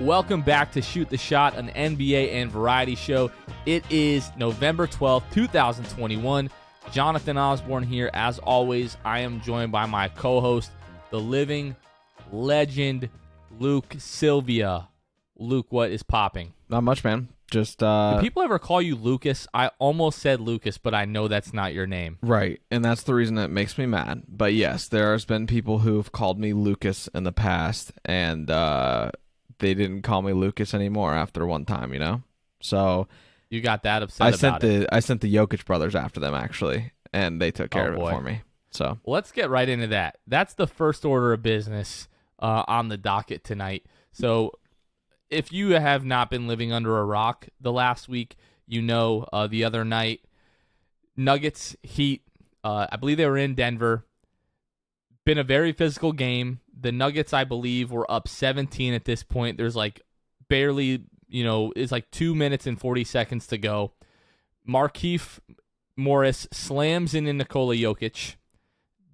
Welcome back to Shoot the Shot, an NBA and variety show. It is November 12th, 2021. Jonathan Osborne here. As always, I am joined by my co-host, the living legend, Luke Sylvia. Luke, what is popping? Not much, man. Just Do people ever call you Lucas? I almost said Lucas, but I know that's not your name. Right, and that's the reason that makes me mad. But yes, there has been people who've called me Lucas in the past, and they didn't call me Lucas anymore after one time, you know? So You got that upset about it. I sent the Jokic brothers after them, actually, and they took care of it for me. So Let's get right into that. That's the first order of business on the docket tonight. So if you have not been living under a rock the last week, you know the other night, Nuggets, Heat, I believe they were in Denver. Been a very physical game. The Nuggets, I believe, were up 17 at this point. There's like barely, it's like 2 minutes and 40 seconds to go. Markieff Morris slams in Nikola Jokic,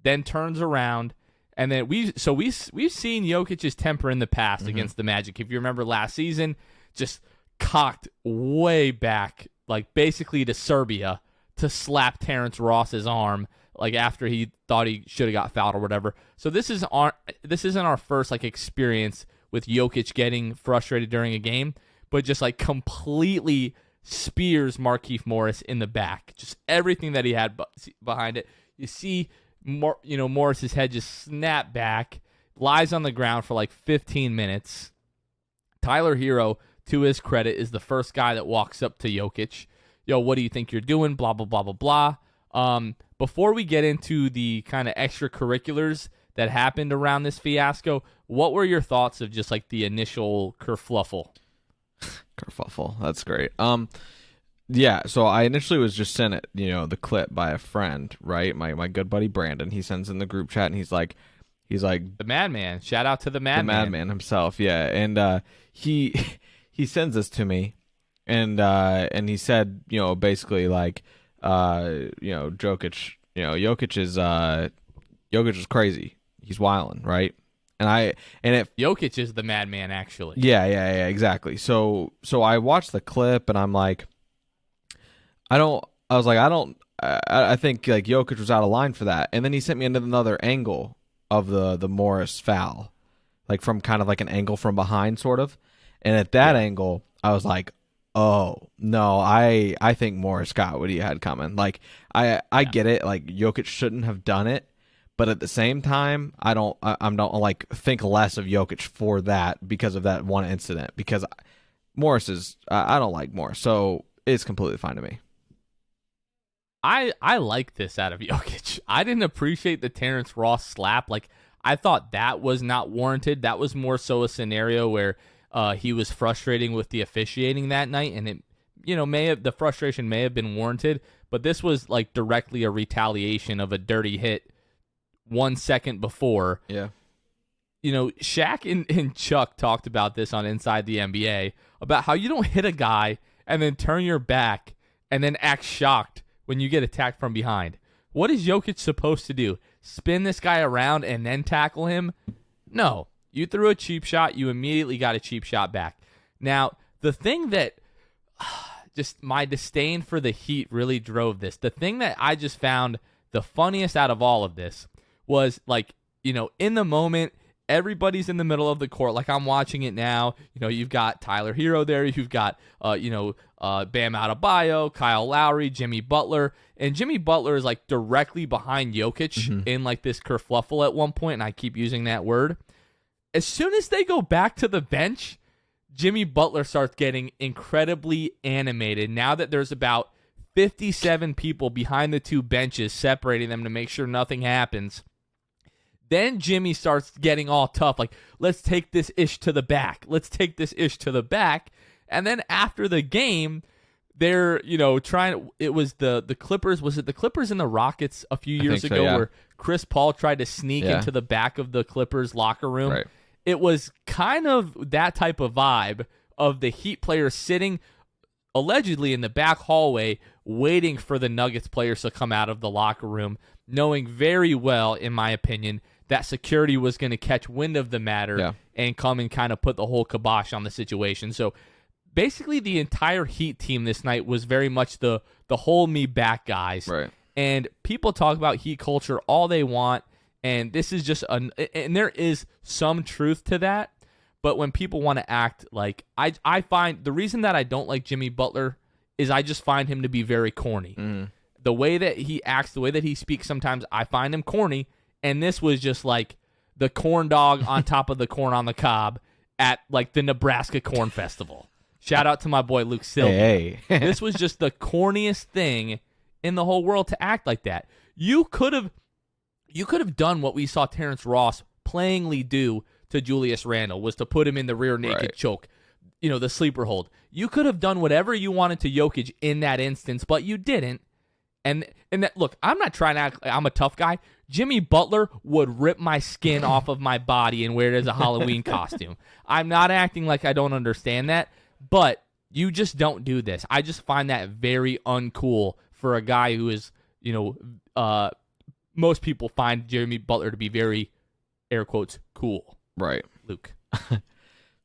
then turns around, and then we've seen Jokic's temper in the past against the Magic. If you remember last season, just cocked way back, like basically to Serbia, to slap Terrence Ross's arm, like after he thought he should have got fouled or whatever. So this isn't our first like experience with Jokic getting frustrated during a game, but just like completely spears Markieff Morris in the back. Just everything that he had behind it. You see Morris's head just snap back, lies on the ground for like 15 minutes. Tyler Hero, to his credit, is the first guy that walks up to Jokic. Yo, what do you think you're doing? Blah, blah, blah, blah, blah. Before we get into the kind of extracurriculars that happened around this fiasco, what were your thoughts of just like the initial kerfluffle? Kerfuffle, that's great. Yeah, so I initially was just sent it, the clip by a friend, right? My good buddy Brandon. He sends in the group chat, and he's like the madman. Shout out to the madman. The madman himself, yeah. And he sends this to me, and he said, basically like, Jokic, Jokic is crazy. He's wilding, right? And if Jokic is the madman, actually. Yeah, exactly. So I watched the clip, and I'm like, I think like Jokic was out of line for that. And then he sent me another angle of the Morris foul, like from kind of like an angle from behind, sort of. And at that angle, I was like, oh no, I think Morris got what he had coming. Like I get it. Like Jokic shouldn't have done it, but at the same time, I don't like think less of Jokic for that because of that one incident. Because Morris is I don't like Morris, so it's completely fine to me. I like this out of Jokic. I didn't appreciate the Terrence Ross slap. Like, I thought that was not warranted. That was more so a scenario where he was frustrating with the officiating that night, and it, the frustration may have been warranted, but this was like directly a retaliation of a dirty hit 1 second before. Yeah. Shaq and Chuck talked about this on Inside the NBA, about how you don't hit a guy and then turn your back and then act shocked when you get attacked from behind. What is Jokic supposed to do? Spin this guy around and then tackle him? No. You threw a cheap shot. You immediately got a cheap shot back. Now, the thing that just my disdain for the Heat really drove this. The thing that I just found the funniest out of all of this was, like, in the moment, everybody's in the middle of the court. Like, I'm watching it now. You've got Tyler Hero there. You've got, Bam Adebayo, Kyle Lowry, Jimmy Butler. And Jimmy Butler is, like, directly behind Jokic in, like, this kerfluffle at one point, and I keep using that word. As soon as they go back to the bench, Jimmy Butler starts getting incredibly animated now that there's about 57 people behind the two benches separating them to make sure nothing happens. Then Jimmy starts getting all tough, like, let's take this ish to the back. Let's take this ish to the back. And then after the game, they're, trying. It was the Clippers. Was it the Clippers and the Rockets a few years ago where Chris Paul tried to sneak into the back of the Clippers locker room? Right. It was kind of that type of vibe of the Heat players sitting allegedly in the back hallway waiting for the Nuggets players to come out of the locker room, knowing very well, in my opinion, that security was going to catch wind of the matter and come and kind of put the whole kibosh on the situation. So basically the entire Heat team this night was very much the hold me back guys. Right. And people talk about Heat culture all they want, and this is just and there is some truth to that. But when people want to act like I find the reason that I don't like Jimmy Butler is I just find him to be very corny. The way that he acts, the way that he speaks, sometimes I find him corny. And this was just like the corn dog on top of the corn on the cob at like the Nebraska Corn Festival. Shout out to my boy Luke Silva. Hey. This was just the corniest thing in the whole world to act like that. You could have done what we saw Terrence Ross playingly do to Julius Randle, was to put him in the rear naked choke, the sleeper hold. You could have done whatever you wanted to Jokic in that instance, but you didn't. And that, look, I'm not trying to act like I'm a tough guy. Jimmy Butler would rip my skin off of my body and wear it as a Halloween costume. I'm not acting like I don't understand that, but you just don't do this. I just find that very uncool for a guy who is, most people find Jimmy Butler to be very, air quotes, cool. Right. Luke.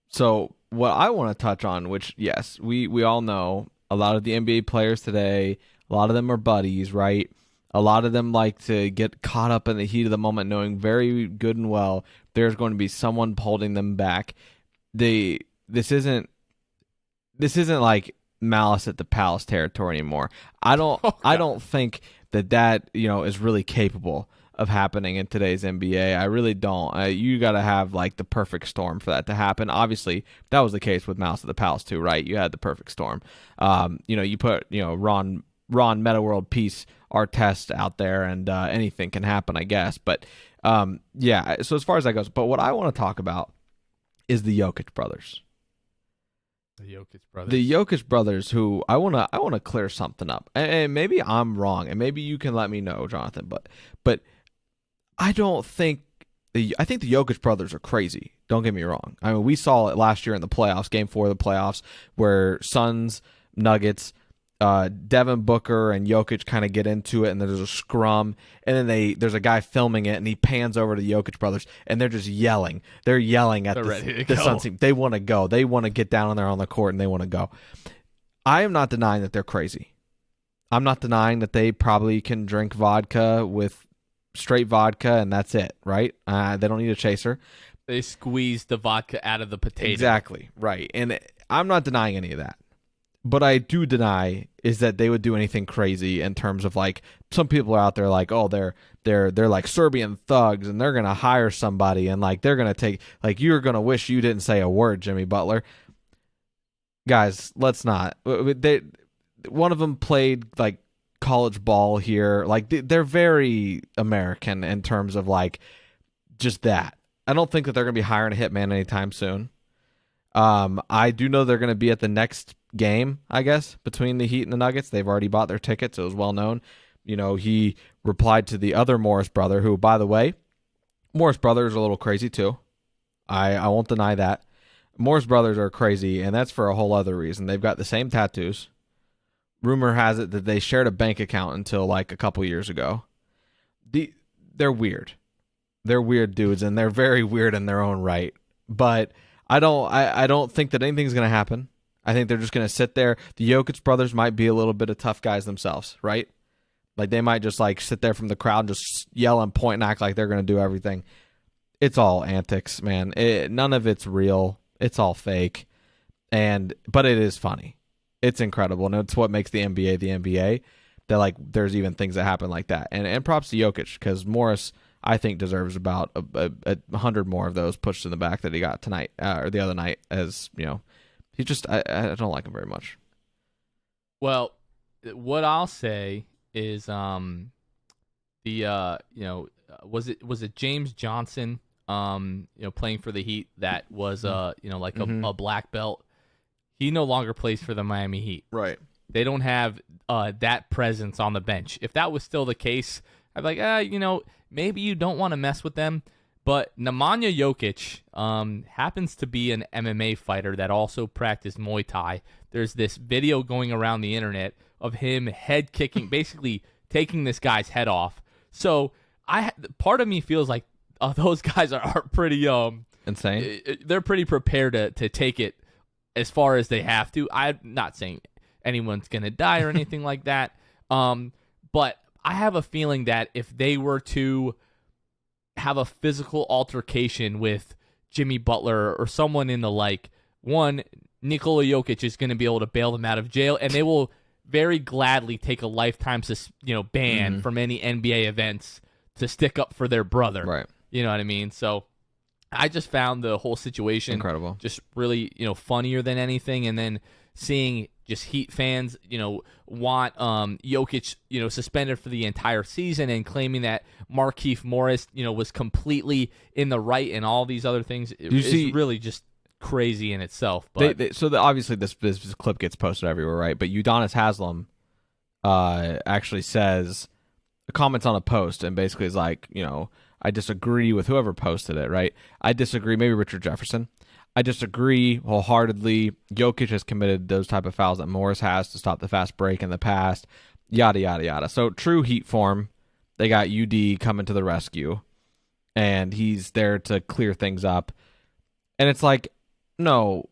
So what I want to touch on, which, yes, we all know, a lot of the NBA players today, a lot of them are buddies, right? A lot of them like to get caught up in the heat of the moment, knowing very good and well there's going to be someone holding them back. This isn't like Malice at the Palace territory anymore. I don't think that is really capable of happening in today's NBA. I really don't. You got to have like the perfect storm for that to happen. Obviously, that was the case with Malice at the Palace too, right? You had the perfect storm. You put Ron Meta World Peace Artest out there, and anything can happen, I guess. But yeah. So as far as that goes, but what I want to talk about is the Jokic brothers. The Jokic brothers, who I want to clear something up, and maybe I'm wrong, and maybe you can let me know, Jonathan. But I think the Jokic brothers are crazy. Don't get me wrong. I mean, we saw it last year in the playoffs, Game 4 of the playoffs, where Suns, Nuggets, Devin Booker and Jokic kind of get into it, and there's a scrum, and then there's a guy filming it, and he pans over to the Jokic brothers, and they're just yelling. They're yelling at the Suns team. They want to go. They want to get down on there on the court, and they want to go. I am not denying that they're crazy. I'm not denying that they probably can drink vodka with straight vodka, and that's it, right? They don't need a chaser. They squeeze the vodka out of the potato. Exactly, right. And I'm not denying any of that. But I do deny is that they would do anything crazy in terms of, like, some people are out there like, oh, they're like Serbian thugs, and they're gonna hire somebody, and like they're gonna take, like, you're gonna wish you didn't say a word, Jimmy Butler. Guys, let's not. One of them played like college ball here. Like, they're very American in terms of like just that. I don't think that they're gonna be hiring a hitman anytime soon. I do know they're gonna be at the next game, I guess, between the Heat and the Nuggets. They've already bought their tickets. It was well known. He replied to the other Morris brother, who, by the way, Morris brothers are a little crazy too. I won't deny that. Morris brothers are crazy, and that's for a whole other reason. They've got the same tattoos. Rumor has it that they shared a bank account until like a couple years ago. They're weird. They're weird dudes, and they're very weird in their own right. But I don't think that anything's going to happen. I think they're just going to sit there. The Jokic brothers might be a little bit of tough guys themselves, right? Like, they might just like sit there from the crowd and just yell and point and act like they're going to do everything. It's all antics, man. None of it's real. It's all fake. But it is funny. It's incredible. And it's what makes the NBA the NBA. That, like, there's even things that happen like that. And props to Jokic, because Morris, I think, deserves about 100 more of those pushed in the back that he got tonight, or the other night, as, he just, I don't like him very much. Well, what I'll say is, was it James Johnson, playing for the Heat, that was, a black belt. He no longer plays for the Miami Heat. Right. They don't have that presence on the bench. If that was still the case, I'd be like, maybe you don't want to mess with them. But Nemanja Jokic happens to be an MMA fighter that also practiced Muay Thai. There's this video going around the internet of him head kicking, basically taking this guy's head off. So part of me feels like those guys are pretty insane. They're pretty prepared to take it as far as they have to. I'm not saying anyone's going to die or anything like that. But I have a feeling that if they were to have a physical altercation with Jimmy Butler or someone in the like, one, Nikola Jokic is going to be able to bail them out of jail, and they will very gladly take a lifetime ban from any NBA events to stick up for their brother. Right. You know what I mean? So I just found the whole situation incredible, just really, funnier than anything. And then seeing just Heat fans, want Jokic, suspended for the entire season, and claiming that Markieff Morris, was completely in the right and all these other things. It's really just crazy in itself. But obviously this clip gets posted everywhere, right? But Udonis Haslem actually comments on a post and basically is like, I disagree with whoever posted it, right? I disagree, maybe Richard Jefferson. I disagree wholeheartedly. Jokic has committed those type of fouls that Morris has to stop the fast break in the past, yada, yada, yada. So true Heat form, they got UD coming to the rescue, and he's there to clear things up. And it's like, no,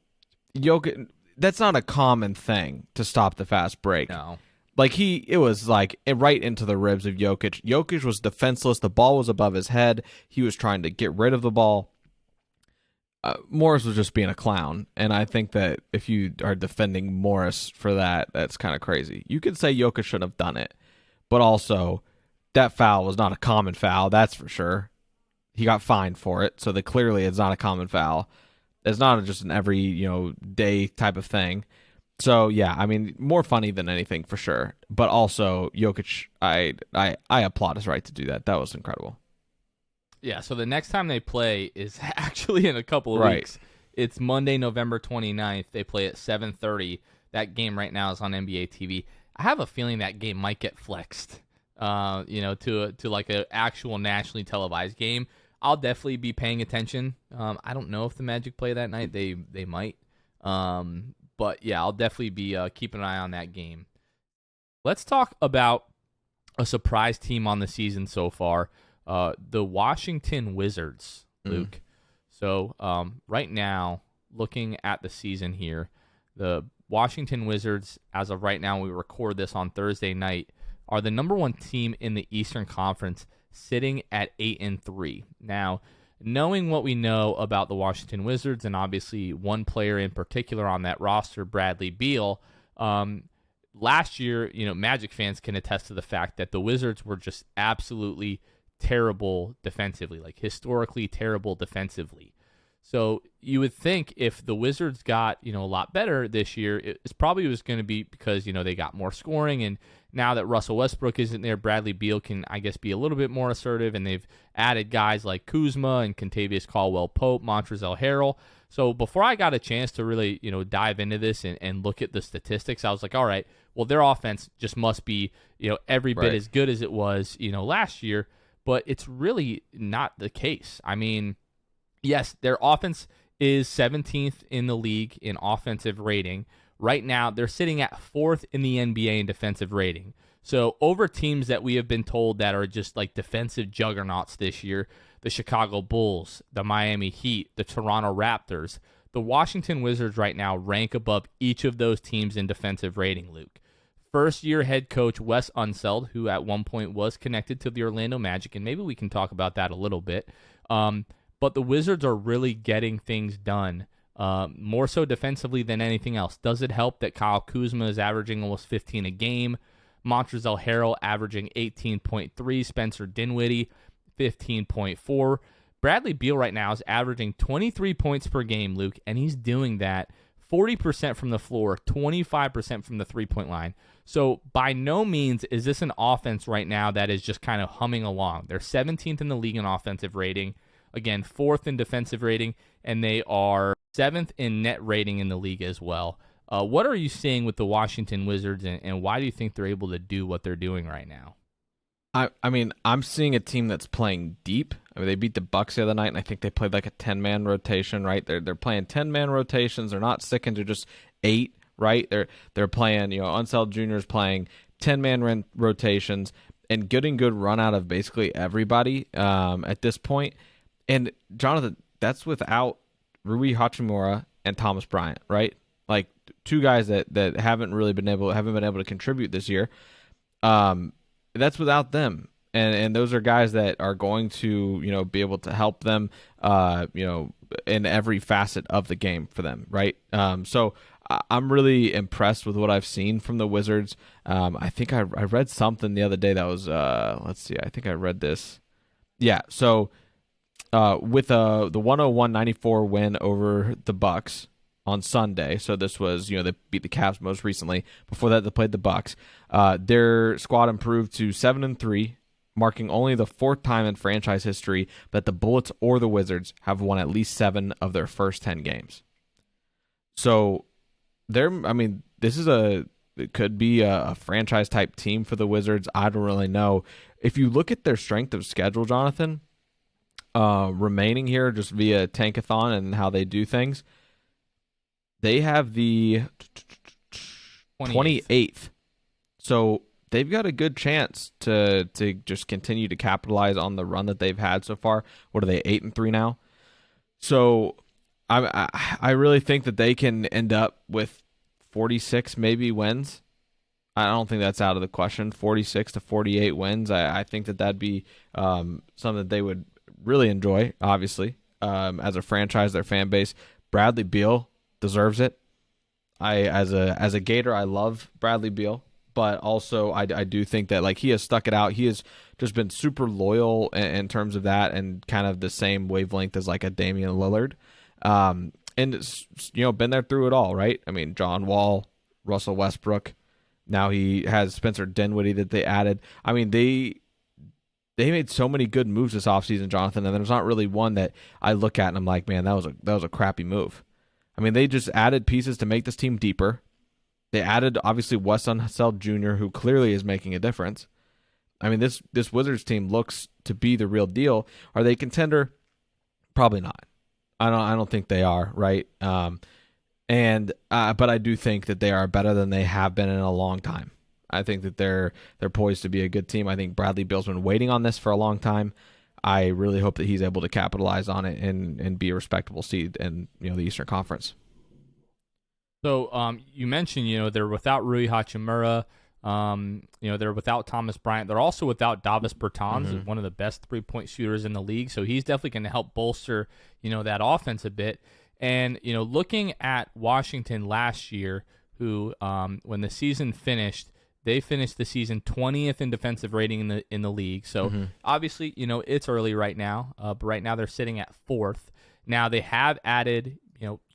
Jokic, that's not a common thing to stop the fast break. No. Like it was like right into the ribs of Jokic. Jokic was defenseless. The ball was above his head. He was trying to get rid of the ball. Morris was just being a clown. And I think that if you are defending Morris for that, that's kind of crazy. You could say Jokic shouldn't have done it. But also, that foul was not a common foul, that's for sure. He got fined for it. So clearly it's not a common foul. It's not just an every day type of thing. So yeah, I mean, more funny than anything for sure. But also Jokic, I applaud his right to do that. That was incredible. Yeah. So the next time they play is actually in a couple of weeks. It's Monday, November 29th. They play at 7:30. That game right now is on NBA TV. I have a feeling that game might get flexed. To like an actual nationally televised game. I'll definitely be paying attention. I don't know if the Magic play that night. They might. But yeah, I'll definitely be keeping an eye on that game. Let's talk about a surprise team on the season so far, the Washington Wizards, Luke. So right now, looking at the season here, the Washington Wizards, as of right now, we record this on Thursday night, are the number one team in the Eastern Conference, sitting at 8-3. Now, knowing what we know about the Washington Wizards, and obviously one player in particular on that roster, Bradley Beal, last year, Magic fans can attest to the fact that the Wizards were just absolutely terrible defensively, like historically terrible defensively. So you would think if the Wizards got, a lot better this year, it probably was going to be because, they got more scoring, and now that Russell Westbrook isn't there, Bradley Beal can, I guess, be a little bit more assertive, and they've added guys like Kuzma and Kentavious Caldwell-Pope, Montrezl Harrell. So before I got a chance to really, dive into this and look at the statistics, I was like, all right, well, their offense just must be, every bit as good as it was, last year, but it's really not the case. I mean, yes, their offense is 17th in the league in offensive rating. Right now, they're sitting at 4th in the NBA in defensive rating. So over teams that we have been told that are just like defensive juggernauts this year, the Chicago Bulls, the Miami Heat, the Toronto Raptors, the Washington Wizards right now rank above each of those teams in defensive rating, Luke. First-year head coach Wes Unseld, who at one point was connected to the Orlando Magic, and maybe we can talk about that a little bit. But the Wizards are really getting things done, more so defensively than anything else. Does it help that Kyle Kuzma is averaging almost 15 a game? Montrezl Harrell averaging 18.3, Spencer Dinwiddie 15.4. Bradley Beal right now is averaging 23 points per game, Luke, and he's doing that 40% from the floor, 25% from the three-point line. So by no means is this an offense right now that is just kind of humming along. They're 17th in the league in offensive rating, again, 4th in defensive rating, and they are 7th in net rating in the league as well. What are you seeing with the Washington Wizards, and why do you think they're able to do what they're doing right now? I mean, I'm seeing a team that's playing deep. I mean, they beat the Bucks the other night, and I think they played like a 10-man rotation, right? They're playing 10-man rotations. They're not sticking to just 8, right? They're playing, Unseld Jr. is playing 10-man rotations and getting good run out of basically everybody at this point. And Jonathan, that's without Rui Hachimura and Thomas Bryant, right? Like two guys that haven't been able to contribute this year. That's without them. And those are guys that are going to, be able to help them, in every facet of the game for them, right? So I'm really impressed with what I've seen from the Wizards. I think I read something the other day that was, let's see, I think I read this. Yeah, so with the 101-94 win over the Bucks on Sunday. So this was, they beat the Cavs most recently. Before that, they played the Bucks. Their squad improved to 7-3, marking only the fourth time in franchise history that the Bullets or the Wizards have won at least 7 of their first 10 games. So it could be a franchise type team for the Wizards. I don't really know. If you look at their strength of schedule, Jonathan, remaining here just via Tankathon and how they do things, they have the 28th. So they've got a good chance to just continue to capitalize on the run that they've had so far. What are they, 8-3 now? So I really think that they can end up with 46 maybe wins. I don't think that's out of the question. 46 to 48 wins. I think that'd be something that they would really enjoy, obviously, as a franchise, their fan base. Bradley Beal deserves it. As a Gator, I love Bradley Beal, but also I do think that like he has stuck it out. He has just been super loyal in terms of that, and kind of the same wavelength as like a Damian Lillard, and been there through it all, right? I mean, John Wall, Russell Westbrook. Now he has Spencer Dinwiddie that they added. I mean, they made so many good moves this offseason, Jonathan, and there's not really one that I look at and I'm like, man, that was a crappy move. I mean, they just added pieces to make this team deeper. They added, obviously, Wes Unseld Jr., who clearly is making a difference. I mean, this Wizards team looks to be the real deal. Are they a contender? Probably not. I don't think they are, right? But I do think that they are better than they have been in a long time. I think that they're poised to be a good team. I think Bradley Beal's been waiting on this for a long time. I really hope that he's able to capitalize on it and be a respectable seed in the Eastern Conference. So you mentioned they're without Rui Hachimura. They're without Thomas Bryant. They're also without Davis Bertans, one of the best 3-point shooters in the league. So he's definitely going to help bolster that offense a bit. And looking at Washington last year, who when the season finished, they finished the season 20th in defensive rating in the league. So obviously, it's early right now, but right now they're sitting at 4th. Now they have added,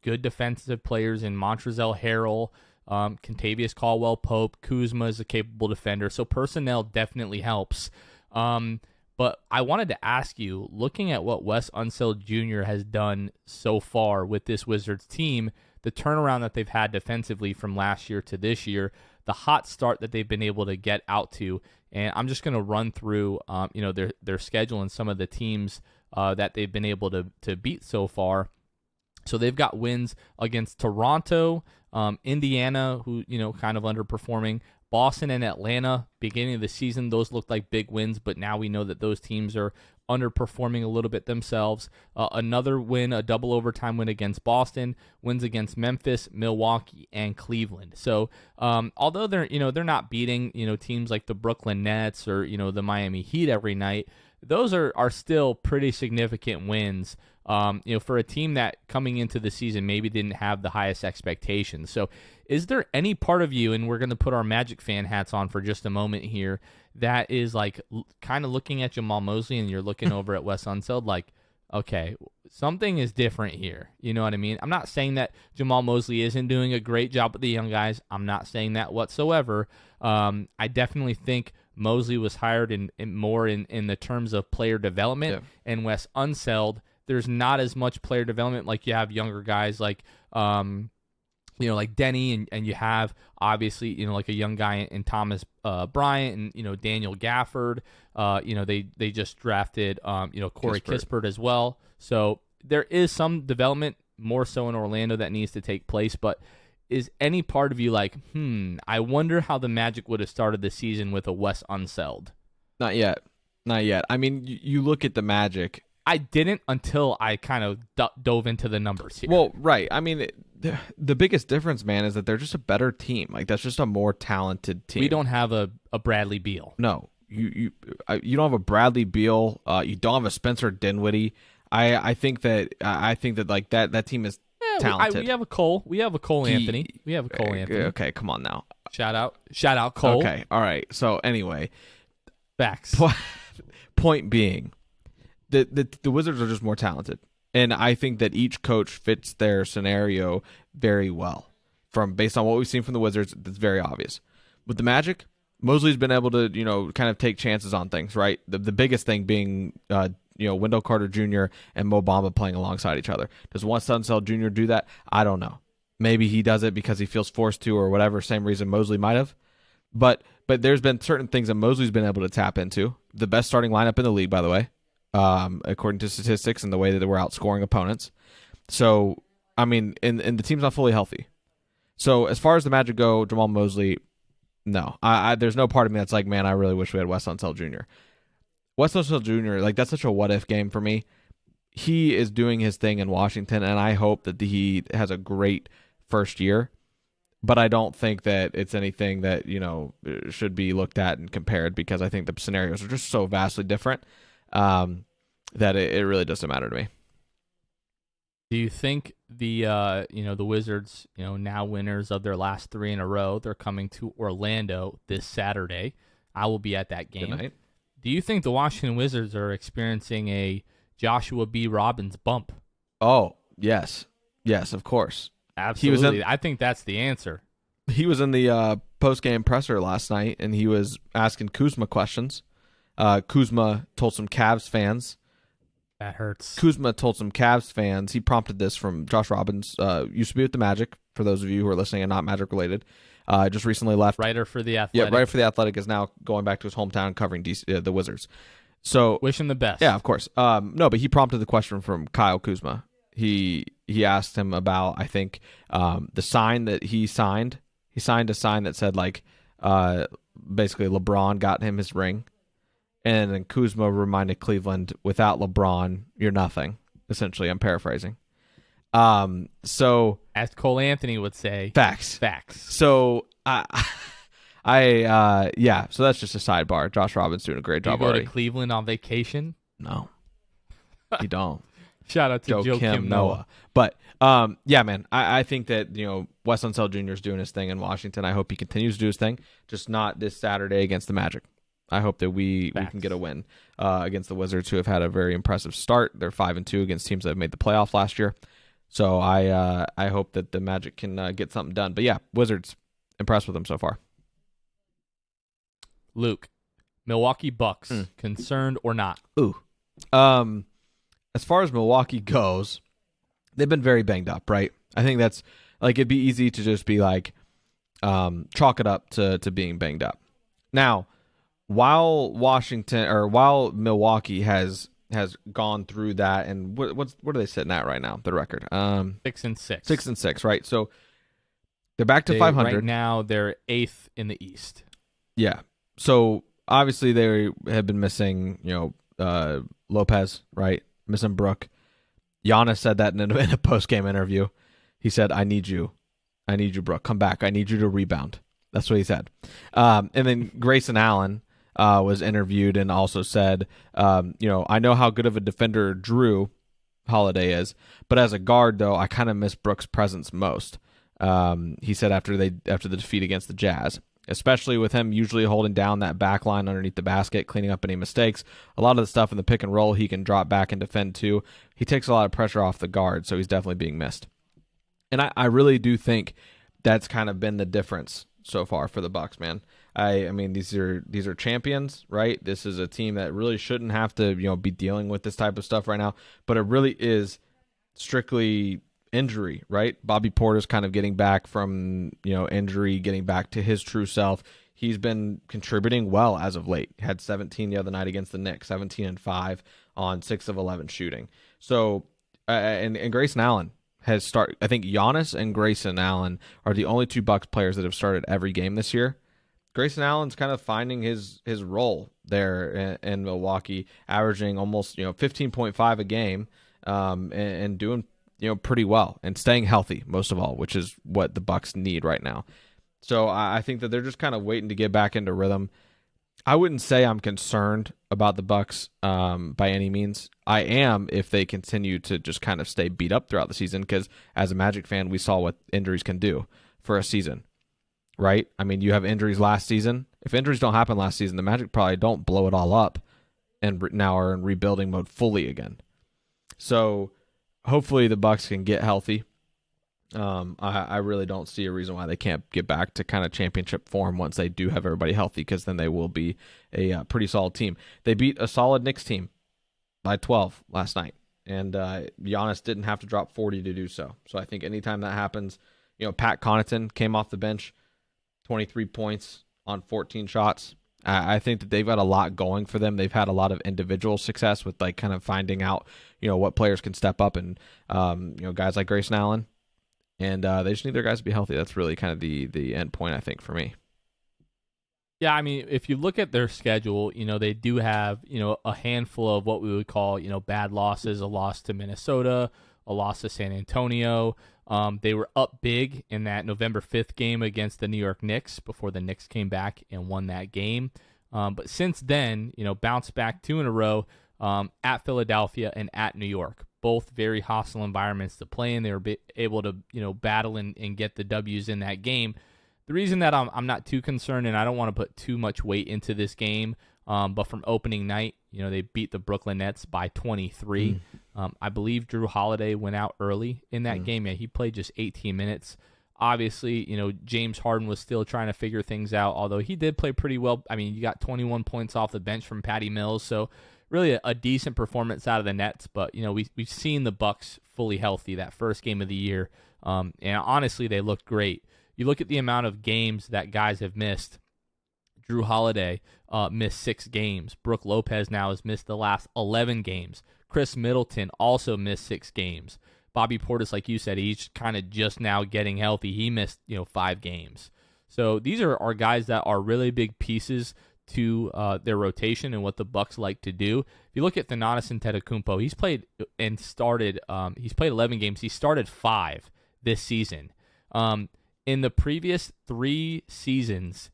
good defensive players in Montrezl Harrell, Kentavious Caldwell-Pope. Kuzma is a capable defender, so personnel definitely helps. But I wanted to ask you, looking at what Wes Unseld Jr. has done so far with this Wizards team, the turnaround that they've had defensively from last year to this year, the hot start that they've been able to get out to, and I'm just going to run through, their schedule and some of the teams that they've been able to beat so far. So they've got wins against Toronto, Indiana, who kind of underperforming, Boston and Atlanta. Beginning of the season, those looked like big wins, but now we know that those teams are underperforming a little bit themselves. Another win, a double overtime win against Boston, wins against Memphis, Milwaukee, and Cleveland. So although they're not beating teams like the Brooklyn Nets or the Miami Heat every night, those are still pretty significant wins. For a team that coming into the season maybe didn't have the highest expectations. So is there any part of you, and we're going to put our Magic fan hats on for just a moment here, that is like kind of looking at Jamal Mosley and you're looking over at Wes Unseld like, okay, something is different here. You know what I mean? I'm not saying that Jamal Mosley isn't doing a great job with the young guys. I'm not saying that whatsoever. I definitely think Mosley was hired in more in the terms of player development, and Wes Unseld, there's not as much player development. Like you have younger guys like like Denny, and you have obviously like a young guy in Thomas Bryant and Daniel Gafford. They just drafted Corey Kispert as well. So there is some development more so in Orlando that needs to take place. But is any part of you like, I wonder how the Magic would have started the season with a Wes Unseld? Not yet. I mean, you look at the Magic. I didn't until I kind of dove into the numbers here. Well, right. I mean, the biggest difference, man, is that they're just a better team. Like that's just a more talented team. We don't have a Bradley Beal. No, you don't have a Bradley Beal. You don't have a Spencer Dinwiddie. I think that like that team is talented. We have a Cole. We have a Cole Anthony. We have a Cole Anthony. Okay, come on now. Shout out Cole. Okay, all right. So anyway, facts. Point being, the Wizards are just more talented, and I think that each coach fits their scenario very well. Based on what we've seen from the Wizards, that's very obvious. With the Magic, Mosley's been able to kind of take chances on things, right? The biggest thing being Wendell Carter Jr. and Mo Bamba playing alongside each other. Does Wes Unseld Jr. do that? I don't know. Maybe he does it because he feels forced to or whatever, same reason Mosley might have. But there's been certain things that Mosley's been able to tap into. The best starting lineup in the league, by the way, according to statistics and the way that we're outscoring opponents. So, I mean, and the team's not fully healthy. So as far as the Magic go, Jamal Mosley, no. There's no part of me that's like, man, I really wish we had Wes Unseld Jr. Wes Unseld Jr., like that's such a what-if game for me. He is doing his thing in Washington, and I hope that he has a great first year. But I don't think that it's anything that, should be looked at and compared because I think the scenarios are just so vastly different that it really doesn't matter to me. Do you think the Wizards, now winners of their last 3 in a row, they're coming to Orlando this Saturday? I will be at that game. Good night. Do you think the Washington Wizards are experiencing a Joshua B. Robbins bump? Oh, yes. Yes, of course. Absolutely. I think that's the answer. He was in the post-game presser last night, and he was asking Kuzma questions. Kuzma told some Cavs fans. That hurts. Kuzma told some Cavs fans. He prompted this from Josh Robbins. Used to be with the Magic, for those of you who are listening and not Magic-related. Just recently left. Writer for The Athletic. Yeah, writer for The Athletic is now going back to his hometown covering the Wizards. So wish him the best. Yeah, of course. No, but he prompted the question from Kyle Kuzma. He asked him about, I think, the sign that he signed. He signed a sign that said, like, basically LeBron got him his ring. And then Kuzma reminded Cleveland, without LeBron, you're nothing. Essentially, I'm paraphrasing. So as Cole Anthony would say, facts. So yeah. So that's just a sidebar. Josh Robbins doing a great job you go already. to Cleveland on vacation? No, you don't. Shout out to Joakim Noah. But yeah, man, I think that Wes Unseld Jr. is doing his thing in Washington. I hope he continues to do his thing, just not this Saturday against the Magic. I hope that we can get a win against the Wizards, who have had a very impressive start. They're 5-2 against teams that have made the playoff last year. So I hope that the Magic can get something done. But yeah, Wizards, impressed with them so far. Luke, Milwaukee Bucks, concerned or not? Ooh. As far as Milwaukee goes, they've been very banged up, right? I think that's like it'd be easy to just be like chalk it up to being banged up. Now, while Milwaukee has gone through that, and what are they sitting at right now? The record 6-6. 6-6, right? So they're back to 500 right now. They're 8th in the East. Yeah. So obviously they have been missing, Lopez, right? Missing Brook. Giannis said that in a post-game interview. He said, I need you, Brook. Come back. I need you to rebound. That's what he said. And then Grayson Allen was interviewed and also said, I know how good of a defender Drew Holiday is, but as a guard, though, I kind of miss Brook's presence most. He said after the defeat against the Jazz, especially with him usually holding down that back line underneath the basket, cleaning up any mistakes. A lot of the stuff in the pick and roll, he can drop back and defend too. He takes a lot of pressure off the guard, so he's definitely being missed. And I really do think that's kind of been the difference so far for the Bucks, man. I mean, these are champions, right? This is a team that really shouldn't have to, be dealing with this type of stuff right now, but it really is strictly injury, right? Bobby Porter's kind of getting back from, injury, getting back to his true self. He's been contributing well as of late. Had 17 the other night against the Knicks, 17 and 5 on 6 of 11 shooting. So, and Grayson Allen has started. I think Giannis and Grayson Allen are the only two Bucks players that have started every game this year. Grayson Allen's kind of finding his role there in Milwaukee, averaging almost 15.5 a game, and doing pretty well and staying healthy most of all, which is what the Bucks need right now. So I think that they're just kind of waiting to get back into rhythm. I wouldn't say I'm concerned about the Bucks by any means. I am if they continue to just kind of stay beat up throughout the season, because as a Magic fan, we saw what injuries can do for a season, right? I mean, you have injuries last season. If injuries don't happen last season, the Magic probably don't blow it all up and now are in rebuilding mode fully again. So hopefully the Bucks can get healthy. I really don't see a reason why they can't get back to kind of championship form once they do have everybody healthy, because then they will be a pretty solid team. They beat a solid Knicks team by 12 last night, and Giannis didn't have to drop 40 to do so. So I think anytime that happens, Pat Connaughton came off the bench, 23 points on 14 shots. I think that they've got a lot going for them. They've had a lot of individual success with like kind of finding out, what players can step up, and guys like Grayson Allen. And they just need their guys to be healthy. That's really kind of the end point, I think, for me. Yeah, I mean, if you look at their schedule, they do have, a handful of what we would call, bad losses, a loss to Minnesota, a loss to San Antonio. They were up big in that November 5th game against the New York Knicks before the Knicks came back and won that game. But since then, bounced back 2 in a row at Philadelphia and at New York. Both very hostile environments to play in. They were able to, battle and get the W's in that game. The reason that I'm not too concerned, and I don't want to put too much weight into this game, but from opening night, they beat the Brooklyn Nets by 23. I believe Drew Holiday went out early in that game. Yeah, he played just 18 minutes. Obviously, James Harden was still trying to figure things out, although he did play pretty well. I mean, you got 21 points off the bench from Patty Mills, so really a decent performance out of the Nets. But we've seen the Bucks fully healthy that first game of the year, and honestly, they looked great. You look at the amount of games that guys have missed. Drew Holiday missed 6 games. Brook Lopez now has missed the last 11 games. Chris Middleton also missed 6 games. Bobby Portis, like you said, he's kind of just now getting healthy. He missed 5 games. So these are guys that are really big pieces to their rotation and what the Bucks like to do. If you look at Thanasis Antetokounmpo, he's played and started. He's played 11 games. He started 5 this season. In the previous 3 seasons,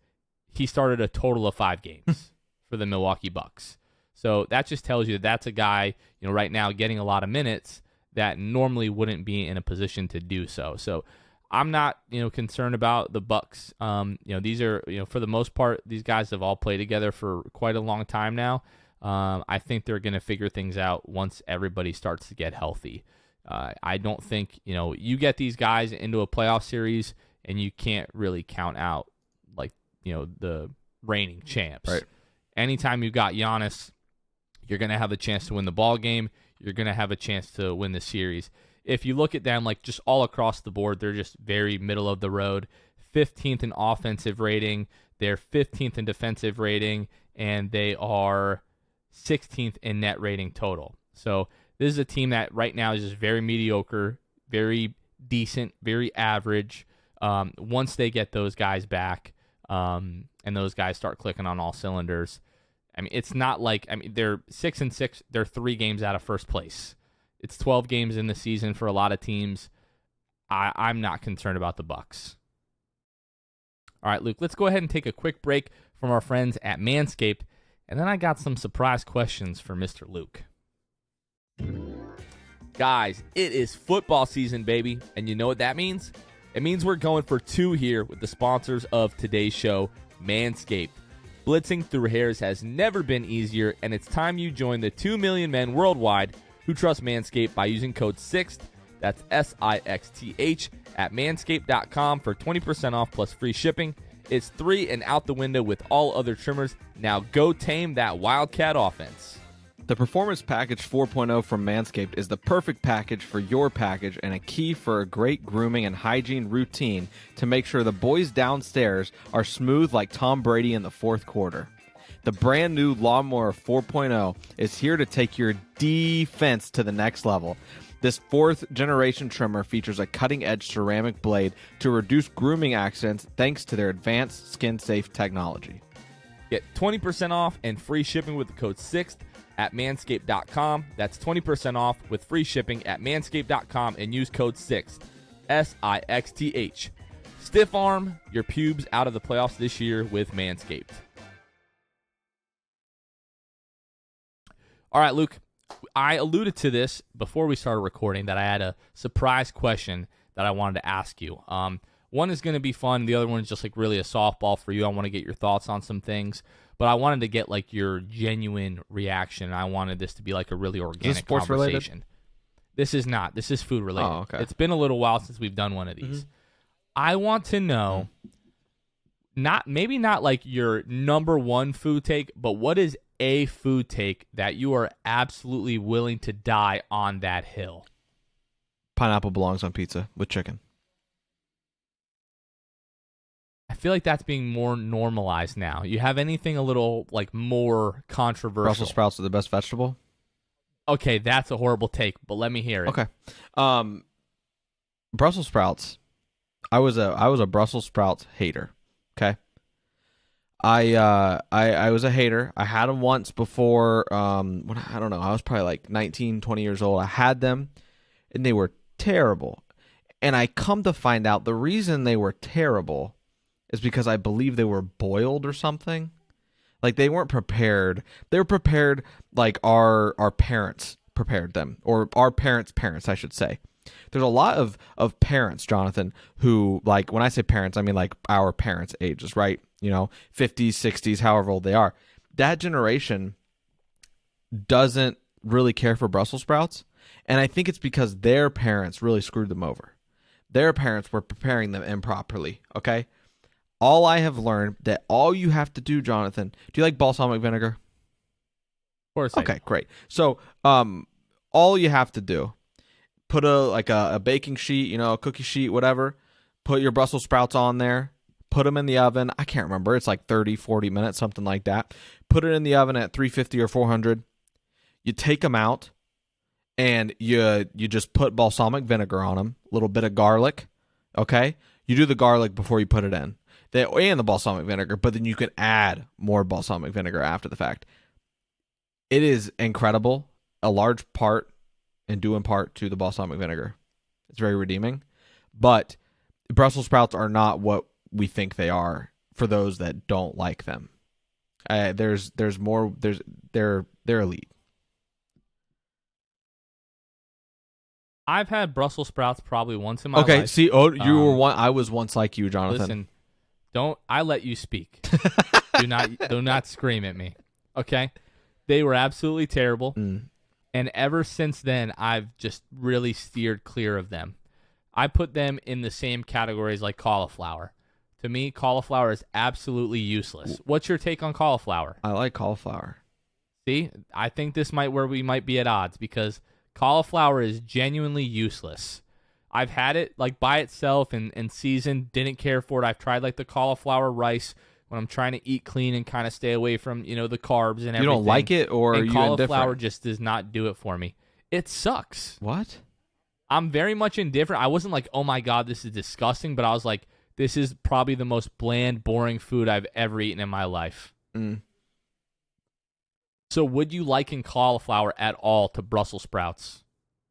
he started a total of 5 games for the Milwaukee Bucks. So that just tells you that's a guy, right now getting a lot of minutes that normally wouldn't be in a position to do so. So I'm not, concerned about the Bucks. These are, for the most part, these guys have all played together for quite a long time now. I think they're going to figure things out once everybody starts to get healthy. I don't think, you get these guys into a playoff series and you can't really count out the reigning champs. Right. Anytime you've got Giannis, you're going to have a chance to win the ball game. You're going to have a chance to win the series. If you look at them just all across the board, they're just very middle of the road. 15th in offensive rating, they're 15th in defensive rating, and they are 16th in net rating total. So this is a team that right now is just very mediocre, very decent, very average. Once they get those guys back, and those guys start clicking on all cylinders, it's not they're 6-6. They're 3 games out of first place. It's 12 games in the season for a lot of teams. I'm not concerned about the Bucks. All right, Luke, let's go ahead and take a quick break from our friends at Manscaped, and then I got some surprise questions for Mr. Luke. Guys, it is football season, baby, and you know what that means? It means we're going for 2 here with the sponsors of today's show, Manscaped. Blitzing through hairs has never been easier, and it's time you join the 2 million men worldwide who trust Manscaped by using code SIXTH, that's SIXTH, at manscaped.com for 20% off plus free shipping. It's 3 and out the window with all other trimmers. Now go tame that Wildcat offense. The Performance Package 4.0 from Manscaped is the perfect package for your package and a key for a great grooming and hygiene routine to make sure the boys downstairs are smooth like Tom Brady in the fourth quarter. The brand new Lawnmower 4.0 is here to take your defense to the next level. This 4th-generation trimmer features a cutting-edge ceramic blade to reduce grooming accidents thanks to their advanced skin-safe technology. Get 20% off and free shipping with the code 6th at manscaped.com. That's 20% off with free shipping at manscaped.com and use code 6th, SIXTH. Stiff arm your pubes out of the playoffs this year with Manscaped. All right, Luke, I alluded to this before we started recording that I had a surprise question that I wanted to ask you. One is going to be fun. The other one is just like really a softball for you. I want to get your thoughts on some things, but I wanted to get like your genuine reaction. I wanted this to be like a really organic conversation. Related? This is not. This is food related. Oh, okay. It's been a little while since we've done one of these. Mm-hmm. I want to know, maybe not like your number one food take, but what is a food take that you are absolutely willing to die on that hill? Pineapple belongs on pizza with chicken. I feel like that's being more normalized now. You have anything a little like more controversial? Brussels sprouts are the best vegetable. Okay, that's a horrible take, but let me hear it. Okay. Brussels sprouts. I was a Brussels sprouts hater. Okay. I was a hater. I had them once before. When I don't know. I was probably like 19, 20 years old. I had them, and they were terrible. And I come to find out the reason they were terrible is because I believe they were boiled or something. Like they weren't prepared. They were prepared like our parents prepared them, or our parents' parents, I should say. There's a lot of parents, Jonathan, who, like, when I say parents, I mean like our parents' ages, right? 50s, 60s, however old they are. That generation doesn't really care for Brussels sprouts. And I think it's because their parents really screwed them over. Their parents were preparing them improperly, okay? All I have learned that all you have to do, Jonathan, do you like balsamic vinegar? Of course. Okay, great. So all you have to do, put a baking sheet, a cookie sheet, whatever, put your Brussels sprouts on there, put them in the oven. I can't remember. It's like 30, 40 minutes, something like that. Put it in the oven at 350 or 400. You take them out, and you just put balsamic vinegar on them, a little bit of garlic, okay? You do the garlic before you put it in. And the balsamic vinegar, but then you can add more balsamic vinegar after the fact. It is incredible. A large part, and due in part to the balsamic vinegar. It's very redeeming. But Brussels sprouts are not what we think they are for those that don't like them. There's more. They're elite. I've had Brussels sprouts probably once in my life. Okay, see, you were one. I was once like you, Jonathan. Listen, I let you speak. do not scream at me. Okay, they were absolutely terrible, and ever since then, I've just really steered clear of them. I put them in the same categories like cauliflower. To me, cauliflower is absolutely useless. What's your take on cauliflower? I like cauliflower. See, I think this might where we might be at odds because cauliflower is genuinely useless. I've had it like by itself and seasoned, didn't care for it. I've tried like the cauliflower rice when I'm trying to eat clean and kind of stay away from, the carbs and everything. You don't like it, or are you cauliflower indifferent? just does not do it for me. It sucks. What? I'm very much indifferent. I wasn't like, oh my God, this is disgusting, but I was like, this is probably the most bland, boring food I've ever eaten in my life. So would you liken cauliflower at all to Brussels sprouts?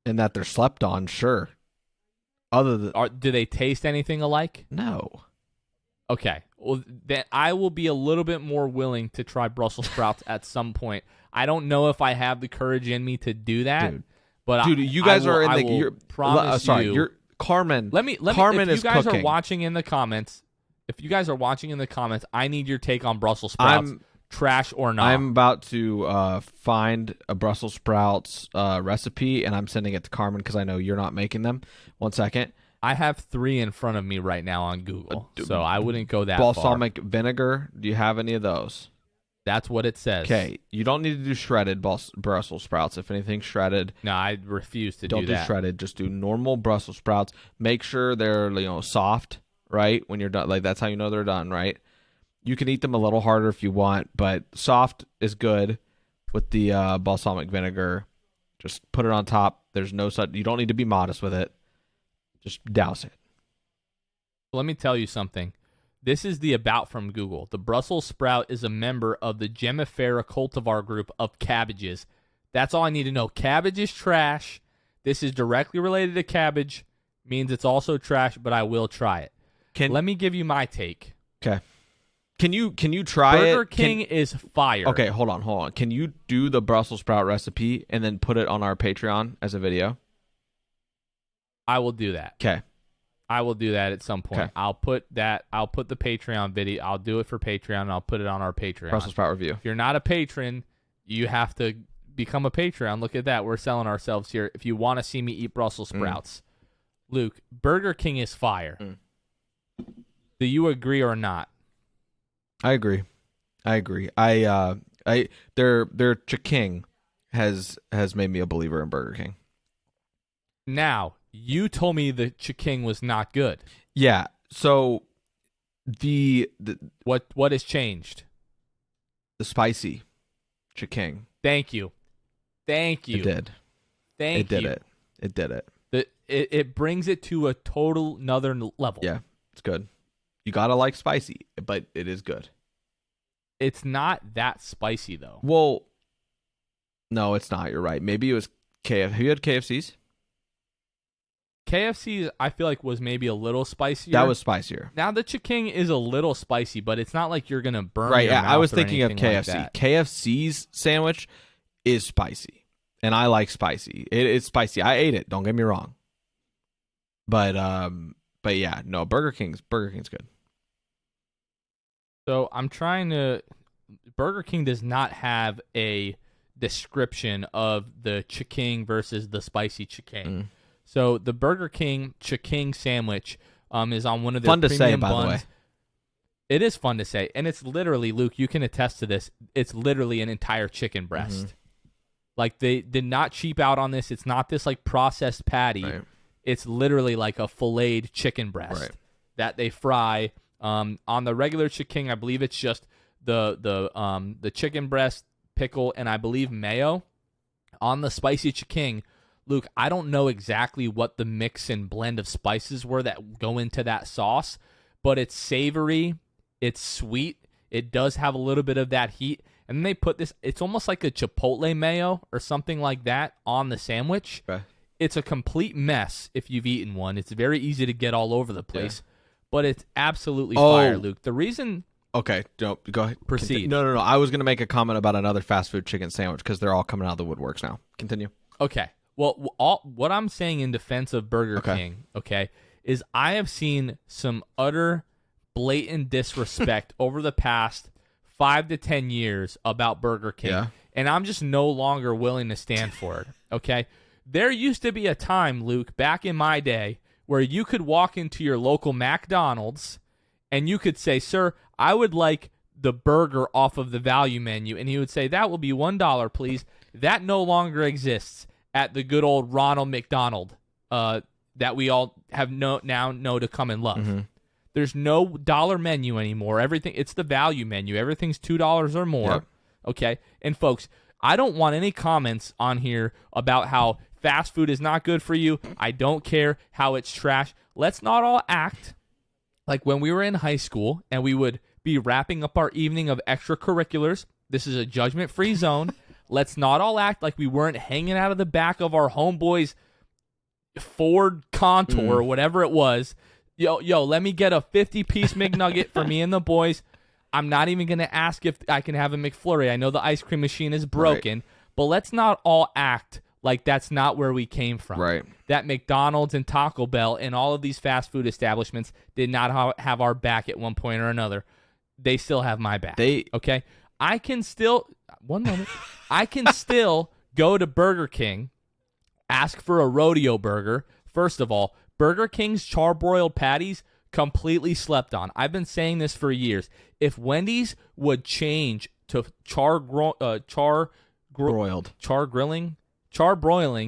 In that they're slept on, sure. Do they taste anything alike? No. Okay. Well, then I will be a little bit more willing to try Brussels sprouts at some point. I don't know if I have the courage in me to do that. But you guys are in the. You're promise you're Carmen. Let me. Carmen if is you guys cooking. are watching in the comments, I need your take on Brussels sprouts. Trash or not? I'm about to find a Brussels sprouts recipe, and I'm sending it to Carmen because I know you're not making them. 1 second. I have 3 in front of me right now on Google, so I wouldn't go that balsamic far. vinegar. Do you have any of those? That's what it says. Okay, you don't need to do shredded Brussels sprouts. If anything shredded, no, I refuse to don't do that. Shredded. Just do normal Brussels sprouts. Make sure they're soft, right? When you're done, like that's how you know they're done, right? You can eat them a little harder if you want, but soft is good with the balsamic vinegar. Just put it on top. There's no such. You don't need to be modest with it. Just douse it. Let me tell you something. This is the about from Google. The Brussels sprout is a member of the Gemifera cultivar group of cabbages. That's all I need to know. Cabbage is trash. This is directly related to cabbage. Means it's also trash, but I will try it. Let me give you my take. Okay. Can you try it? Burger King is fire. Okay, hold on. Can you do the Brussels sprout recipe and then put it on our Patreon as a video? I will do that. Okay. I will do that at some point. Okay. I'll put the Patreon video. I'll do it for Patreon, and I'll put it on our Patreon. Brussels sprout review. If you're not a patron, you have to become a Patreon. Look at that. We're selling ourselves here. If you want to see me eat Brussels sprouts. Luke, Burger King is fire. Do you agree or not? I agree. Their chicken has made me a believer in Burger King. Now, you told me the chicken was not good. Yeah. So what has changed? The spicy chicken. Thank you. It did. It did it. It brings it to a total another level. Yeah, it's good. You gotta like spicy, but it is good. It's not that spicy though. Well, no, it's not. You're right. Maybe it was KFC. Have you had KFC's? KFC, I feel like, was maybe a little spicier. That was spicier. Now the chicken is a little spicy, but it's not like you're gonna burn. Right. Your Yeah, mouth I was or thinking of anything KFC. Like that. KFC's sandwich is spicy, and I like spicy. It's spicy. I ate it. Don't get me wrong. But yeah, no. Burger King's good. So I'm trying to. Burger King does not have a description of the chicken versus the spicy chicken. So the Burger King chicken sandwich is on one of their fun to premium say, by buns. the way. It is fun to say, and it's literally, Luke, you can attest to this. It's literally an entire chicken breast. Like they did not cheap out on this. It's not this like processed patty. Right. It's literally like a filleted chicken breast that they fry. On the regular chicken, I believe it's just the chicken breast, pickle, and I believe mayo. On the spicy chicken, Luke, I don't know exactly what the mix and blend of spices were that go into that sauce, but it's savory, it's sweet, it does have a little bit of that heat, and then they put this, it's almost like a chipotle mayo or something like that on the sandwich. Okay. It's a complete mess if you've eaten one. It's very easy to get all over the place, but it's absolutely fire, Luke. The reason... Okay, go ahead. Proceed. No. I was going to make a comment about another fast food chicken sandwich because they're all coming out of the woodworks now. Continue. Okay. Well, what I'm saying in defense of Burger King, is I have seen some utter blatant disrespect over the past 5 to 10 years about Burger King, and I'm just no longer willing to stand for it, okay? There used to be a time, Luke, back in my day, where you could walk into your local McDonald's and you could say, "Sir, I would like the burger off of the value menu," and he would say, "That will be $1, please." That no longer exists at the good old Ronald McDonald that we all have now know to come and love. There's no dollar menu anymore. It's the value menu. Everything's $2 or more. Okay? And folks, I don't want any comments on here about how fast food is not good for you. I don't care how it's trash. Let's not all act like when we were in high school and we would be wrapping up our evening of extracurriculars. This is a judgment-free zone. Let's not all act like we weren't hanging out of the back of our homeboy's Ford Contour or whatever it was. Yo, let me get a 50-piece McNugget for me and the boys. I'm not even going to ask if I can have a McFlurry. I know the ice cream machine is broken, but let's not all act like that's not where we came from. Right. That McDonald's and Taco Bell and all of these fast food establishments did not have our back at one point or another. They still have my back. Okay? I can still... One moment. I can still go to Burger King, ask for a rodeo burger. First of all, Burger King's charbroiled patties, completely slept on. I've been saying this for years. If Wendy's would change to charbroiling,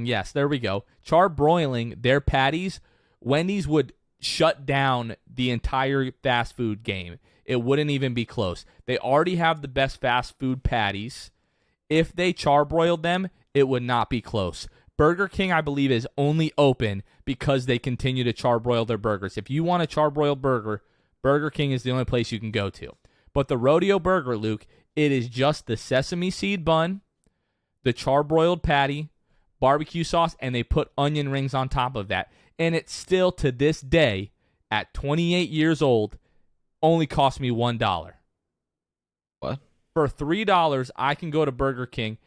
yes, there we go. Charbroiling their patties, Wendy's would shut down the entire fast food game. It wouldn't even be close. They already have the best fast food patties. If they charbroiled them, it would not be close. Burger King, I believe, is only open because they continue to charbroil their burgers. If you want a charbroiled burger, Burger King is the only place you can go to. But the Rodeo Burger, Luke, it is just the sesame seed bun, the charbroiled patty, barbecue sauce, and they put onion rings on top of that. And it still, to this day, at 28 years old, only cost me $1. What? For $3, I can go to Burger King.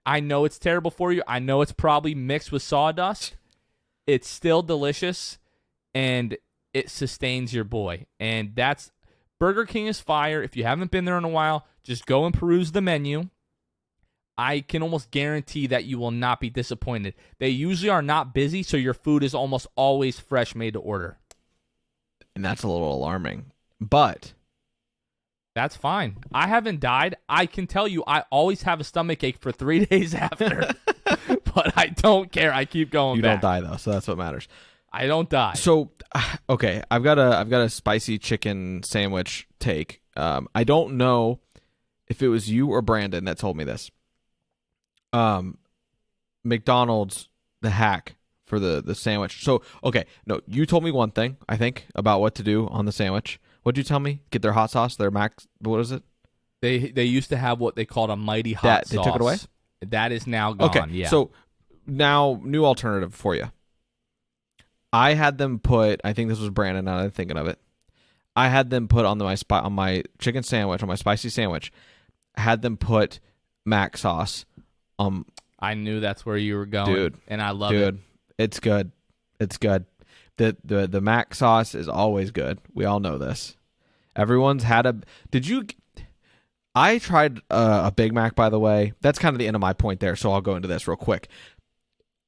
I know it's terrible for you. I know it's probably mixed with sawdust. It's still delicious, and it sustains your boy. And that's Burger King is fire. If you haven't been there in a while, just go and peruse the menu. I can almost guarantee that you will not be disappointed. They usually are not busy, so your food is almost always fresh, made to order. And that's a little alarming. But that's fine. I haven't died. I can tell you I always have a stomach ache for 3 days after. But I don't care. I keep going you back. don't die though, so that's what matters. I don't die. So, okay, I've got a spicy chicken sandwich take. I don't know if it was you or Brandon that told me this. McDonald's, the hack for the sandwich. So, okay, no, you told me one thing, I think, about what to do on the sandwich. What'd you tell me? Get their hot sauce, their max, what is it? They used to have what they called a mighty hot sauce. They took it away? That is now gone, okay, yeah. So, now, new alternative for you. I had them put, I think this was Brandon, now that I'm thinking of it. I had them put on my chicken sandwich, on my spicy sandwich, had them put mac sauce. I knew that's where you were going, dude, and I love it. Dude, it's good. It's good. The mac sauce is always good. We all know this. Everyone's had a. Did you? I tried a Big Mac, by the way. That's kind of the end of my point there, so I'll go into this real quick.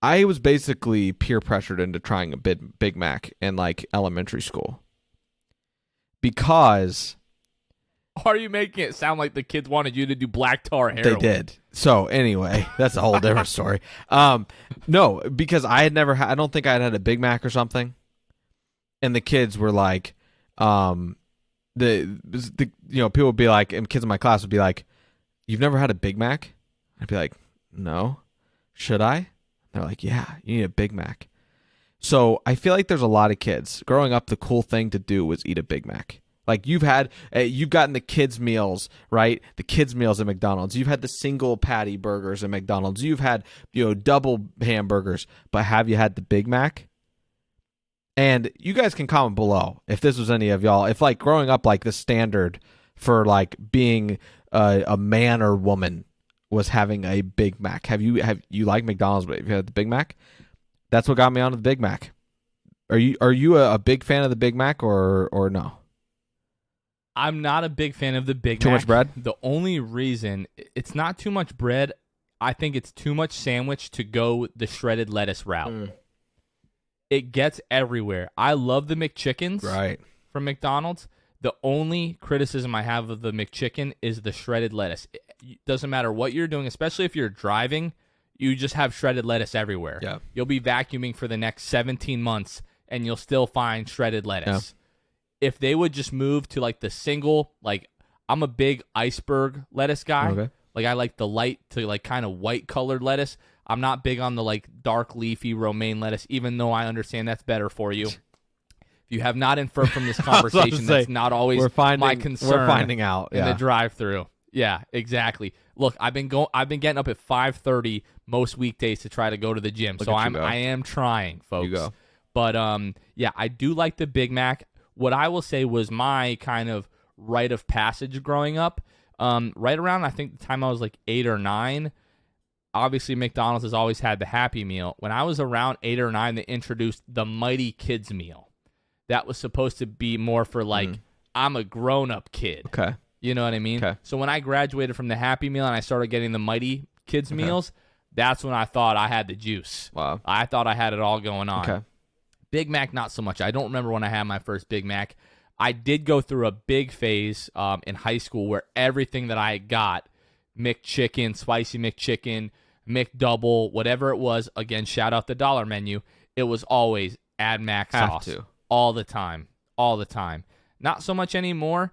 I was basically peer pressured into trying a Big Mac in like elementary school because. Are you making it sound like the kids wanted you to do black tar heroin? They did. So anyway, that's a whole different story. No, because I had never I don't think I had a Big Mac or something. And the kids were like, the people would be like, and kids in my class would be like, "You've never had a Big Mac?" I'd be like, "No." "Should I?" They're like, "Yeah, you need a Big Mac." So I feel like there's a lot of kids growing up. The cool thing to do was eat a Big Mac. Like you've gotten the kids' meals, right? The kids' meals at McDonald's. You've had the single patty burgers at McDonald's. You've had, double hamburgers. But have you had the Big Mac? And you guys can comment below if this was any of y'all. If like growing up, like the standard for like being a man or woman was having a Big Mac. Have you liked McDonald's, but have you had the Big Mac? That's what got me onto the Big Mac. Are you a big fan of the Big Mac or no? I'm not a big fan of the Big Mac. Too much bread? The only reason, it's not too much bread. I think it's too much sandwich to go the shredded lettuce route. It gets everywhere. I love the McChickens from McDonald's. The only criticism I have of the McChicken is the shredded lettuce. It doesn't matter what you're doing, especially if you're driving, you just have shredded lettuce everywhere. Yeah. You'll be vacuuming for the next 17 months, and you'll still find shredded lettuce. Yeah. If they would just move to like the single, like I'm a big iceberg lettuce guy. Okay. Like I like the light to like kind of white colored lettuce. I'm not big on the like dark leafy romaine lettuce, even though I understand that's better for you. If you have not inferred from this conversation, that's not always my concern. We're finding out in the drive-through. Yeah, exactly. Look, I've been getting up at 5:30 most weekdays to try to go to the gym. So I am trying, folks. You go. But yeah, I do like the Big Mac. What I will say was my kind of rite of passage growing up, right around I think the time I was like 8 or 9. Obviously, McDonald's has always had the Happy Meal. When I was around 8 or 9, they introduced the Mighty Kids Meal. That was supposed to be more for like, I'm a grown-up kid. Okay. You know what I mean? Okay. So when I graduated from the Happy Meal and I started getting the Mighty Kids Meals, that's when I thought I had the juice. Wow. I thought I had it all going on. Okay. Big Mac, not so much. I don't remember when I had my first Big Mac. I did go through a big phase in high school where everything that I got, McChicken, Spicy McChicken, McDouble, whatever it was, again, shout out the dollar menu, it was always add Mac sauce. All the time. All the time. Not so much anymore.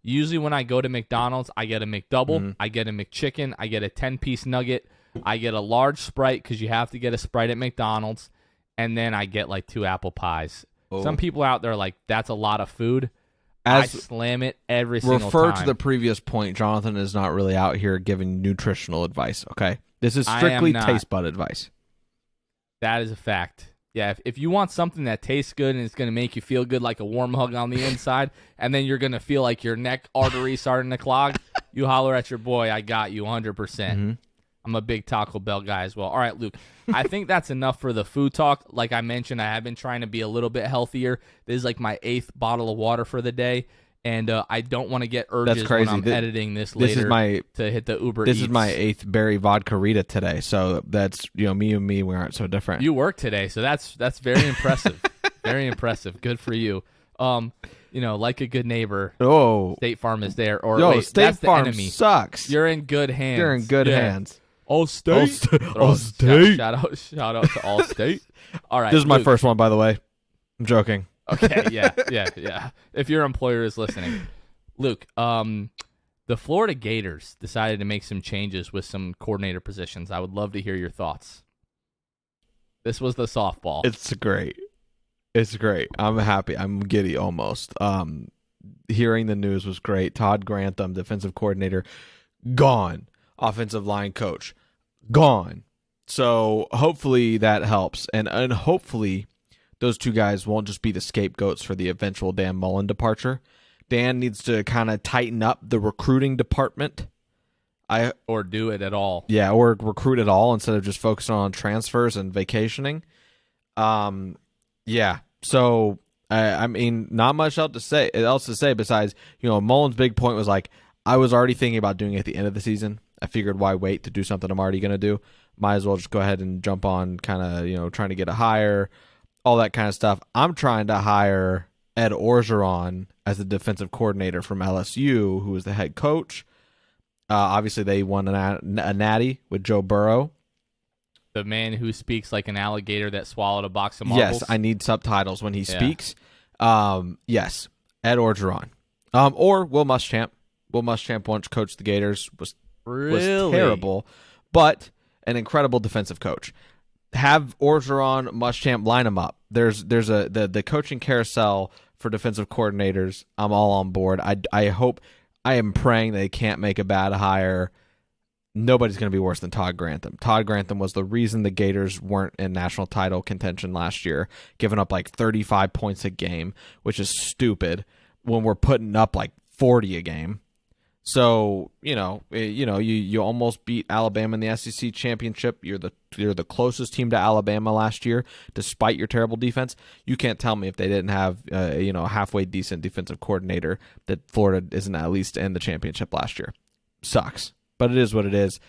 Usually when I go to McDonald's, I get a McDouble, I get a McChicken, I get a 10-piece nugget, I get a large Sprite because you have to get a Sprite at McDonald's, and then I get like 2 apple pies. Oh. Some people out there are like, that's a lot of food. As I slam it every single time. Refer to the previous point, Jonathan is not really out here giving nutritional advice, okay? This is strictly taste bud advice. That is a fact. Yeah, if you want something that tastes good and it's going to make you feel good like a warm hug on the inside, and then you're going to feel like your neck artery starting to clog, you holler at your boy. I got you 100%. Mm-hmm. I'm a big Taco Bell guy as well. All right, Luke, I think that's enough for the food talk. Like I mentioned, I have been trying to be a little bit healthier. This is like my 8th bottle of water for the day, and I don't want to get urges when I'm editing this later to hit the Uber Eats. This is my 8th berry vodka Rita today, so that's, me and me, we aren't so different. You work today, so that's very impressive. Very impressive. Good for you. Like a good neighbor. Oh, State Farm is there. Or State Farm sucks. You're in good hands. You're in good hands. Allstate. Allstate. Shout out to Allstate. All right. This is my first one, by the way. I'm joking. Okay. Yeah. If your employer is listening, Luke. The Florida Gators decided to make some changes with some coordinator positions. I would love to hear your thoughts. This was the softball. It's great. I'm happy. I'm giddy almost. Hearing the news was great. Todd Grantham, defensive coordinator, gone. Offensive line coach, gone. So hopefully that helps. And hopefully those two guys won't just be the scapegoats for the eventual Dan Mullen departure. Dan needs to kind of tighten up the recruiting department. Or do it at all. Yeah, or recruit at all instead of just focusing on transfers and vacationing. Yeah. So I mean, not much else to say besides, Mullen's big point was like, I was already thinking about doing it at the end of the season. I figured why wait to do something I'm already going to do. Might as well just go ahead and jump on kind of, trying to get a hire, all that kind of stuff. I'm trying to hire Ed Orgeron as the defensive coordinator from LSU, who is the head coach. Obviously, they won a natty with Joe Burrow. The man who speaks like an alligator that swallowed a box of marbles. Yes, I need subtitles when he speaks. Yes, Ed Orgeron. Or Will Muschamp. Will Muschamp once coached the Gators, was terrible, but an incredible defensive coach. Have Orgeron, Muschamp line them up. There's the coaching carousel for defensive coordinators. I'm all on board. I am praying they can't make a bad hire. Nobody's going to be worse than Todd Grantham. Todd Grantham was the reason the Gators weren't in national title contention last year, giving up like 35 points a game, which is stupid when we're putting up like 40 a game. So, you almost beat Alabama in the SEC championship. You're the closest team to Alabama last year, despite your terrible defense. You can't tell me if they didn't have, a halfway decent defensive coordinator that Florida isn't at least in the championship last year. Sucks, but it is what it is.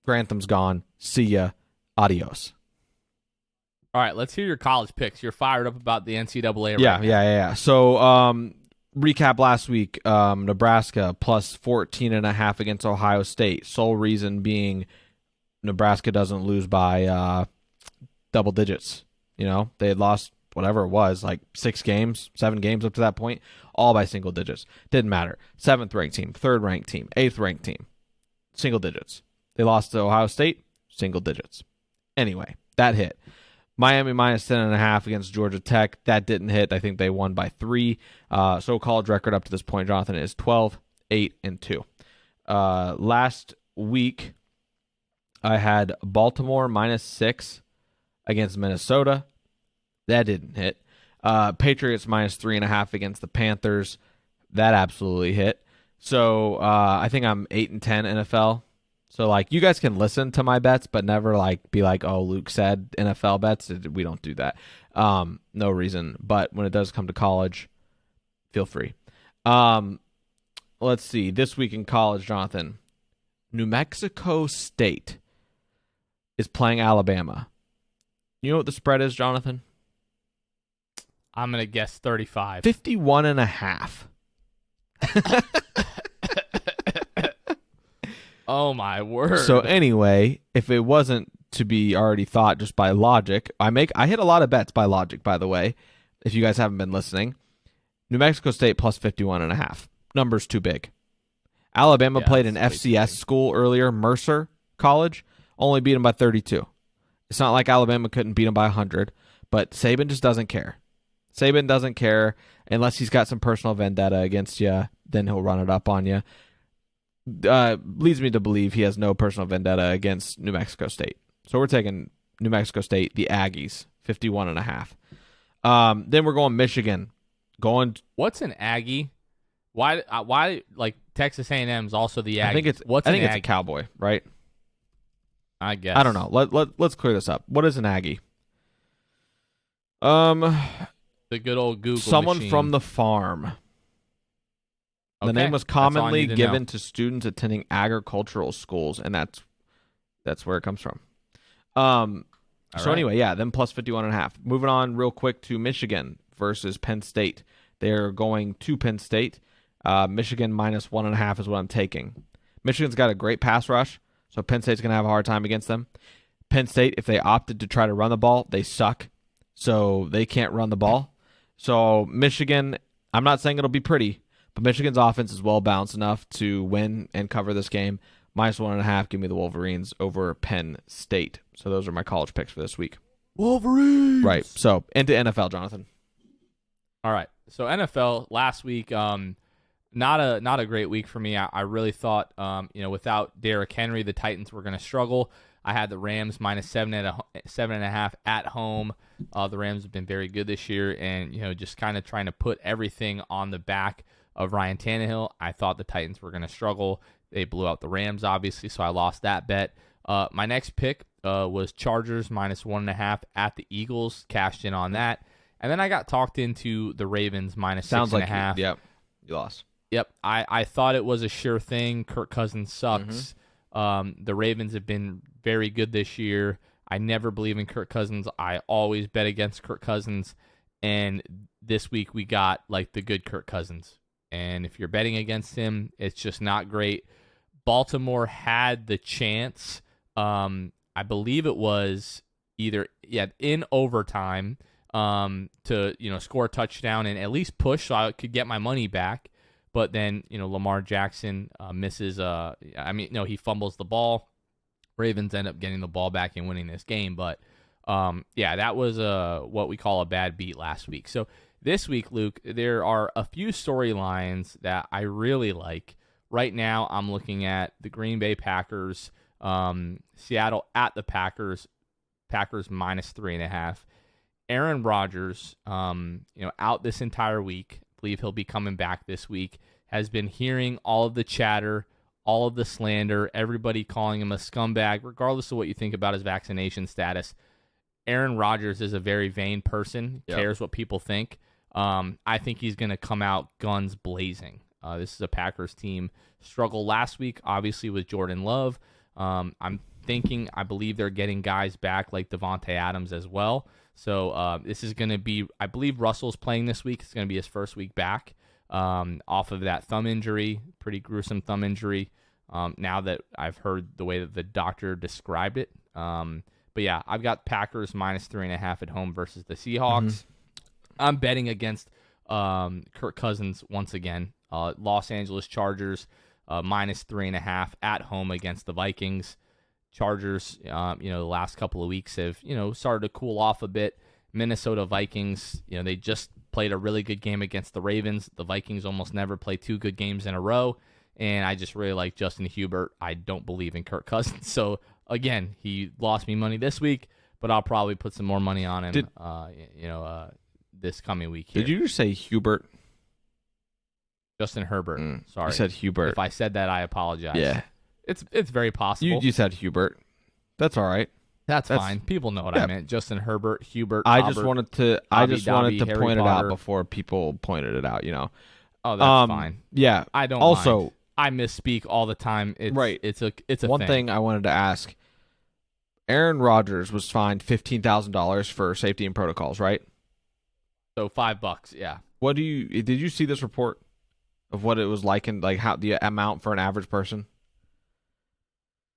Grantham's gone. See ya. Adios. All right, let's hear your college picks. You're fired up about the NCAA right now. Yeah. So, recap last week, Nebraska plus 14.5 against Ohio State. Sole reason being Nebraska doesn't lose by double digits. They had lost whatever it was, like 7 games up to that point, all by single digits. Didn't matter. 7th ranked team, 3rd ranked team, 8th ranked team, single digits. They lost to Ohio State, single digits. Anyway, that hit. Miami minus 10.5 against Georgia Tech. That didn't hit. I think they won by 3. So college record up to this point, Jonathan, is 12-8-2. Last week, I had Baltimore minus 6 against Minnesota. That didn't hit. Patriots minus 3.5 against the Panthers. That absolutely hit. So I think I'm 8-10 NFL. So, you guys can listen to my bets, but never, be like, oh, Luke said NFL bets. We don't do that. No reason. But when it does come to college, feel free. Let's see. This week in college, Jonathan, New Mexico State is playing Alabama. You know what the spread is, Jonathan? I'm going to guess 35. 51.5. Oh, my word. So anyway, if it wasn't to be already thought just by logic, I hit a lot of bets by logic, by the way, if you guys haven't been listening. New Mexico State plus 51.5. Number's too big. Alabama played an FCS school earlier, Mercer College. only beat them by 32. It's not like Alabama couldn't beat them by 100, but Saban just doesn't care. Saban doesn't care unless he's got some personal vendetta against you. Then he'll run it up on you. Leads me to believe he has no personal vendetta against New Mexico State. So we're taking New Mexico State, the Aggies, 51.5. Then we're going Michigan. What's an Aggie? Why like Texas A&M is also the Aggies? I think it's a Cowboy, right? I guess. I don't know. Let's clear this up. What is an Aggie? The good old Google someone machine. from the farm. The Okay. name was commonly That's all I need to given know. to students attending agricultural schools, and that's where it comes from. All right. Anyway, yeah, then plus 51.5. Moving on real quick to Michigan versus Penn State. They're going to Penn State. Michigan minus 1.5 is what I'm taking. Michigan's got a great pass rush, so Penn State's going to have a hard time against them. Penn State, if they opted to try to run the ball, they suck, so they can't run the ball. So Michigan, I'm not saying it'll be pretty, but Michigan's offense is well balanced enough to win and cover this game. Minus 1.5, give me the Wolverines over Penn State. So those are my college picks for this week. Wolverines. Right. So into NFL, Jonathan. All right. So NFL last week, not a great week for me. I really thought, without Derrick Henry, the Titans were going to struggle. I had the Rams minus 7.5 at home. The Rams have been very good this year, and just kind of trying to put everything on the back of Ryan Tannehill. I thought the Titans were going to struggle. They blew out the Rams, obviously, so I lost that bet. My next pick was Chargers minus 1.5 at the Eagles. Cashed in on that. And then I got talked into the Ravens minus 6.5. Yep, you lost. Yep, I thought it was a sure thing. Kirk Cousins sucks. The Ravens have been very good this year. I never believe in Kirk Cousins. I always bet against Kirk Cousins. And this week we got like the good Kirk Cousins. And if you're betting against him, it's just not great. Baltimore had the chance. I believe it was either in overtime to score a touchdown and at least push so I could get my money back. But then Lamar Jackson misses. He fumbles the ball. Ravens end up getting the ball back and winning this game. But that was what we call a bad beat last week. So this week, Luke, there are a few storylines that I really like. Right now, I'm looking at the Green Bay Packers, Seattle at the Packers minus 3.5. Aaron Rodgers, out this entire week. I believe he'll be coming back this week. Has been hearing all of the chatter, all of the slander, everybody calling him a scumbag, regardless of what you think about his vaccination status. Aaron Rodgers is a very vain person, cares what people think. I think he's going to come out guns blazing. This is a Packers team struggle last week, obviously, with Jordan Love. I believe they're getting guys back like Devontae Adams as well. So this is going to be, I believe Russell's playing this week. It's going to be his first week back off of that thumb injury, pretty gruesome thumb injury, now that I've heard the way that the doctor described it. But yeah, I've got Packers minus 3.5 at home versus the Seahawks. I'm betting against Kirk Cousins once again. Los Angeles Chargers minus 3.5 at home against the Vikings. Chargers, the last couple of weeks have, started to cool off a bit. Minnesota Vikings, they just played a really good game against the Ravens. The Vikings almost never play two good games in a row. And I just really like Justin Herbert. I don't believe in Kirk Cousins. So, again, he lost me money this week, but I'll probably put some more money on him, this coming week here. Did you just say Hubert? Justin Herbert. Sorry. You said Hubert. If I said that, I apologize. Yeah. It's very possible. You said Hubert. That's all right. That's fine. People know what I meant. Justin Herbert, Hubert. I Albert, just wanted to Harry point it out Potter. before people pointed it out, Oh, that's fine. Yeah. I don't also mind. I misspeak all the time. It's, right. It's a one thing I wanted to ask. Aaron Rodgers was fined $15,000 for safety and protocols, right? So $5, yeah. Did you see this report of what it was like and like how the amount for an average person?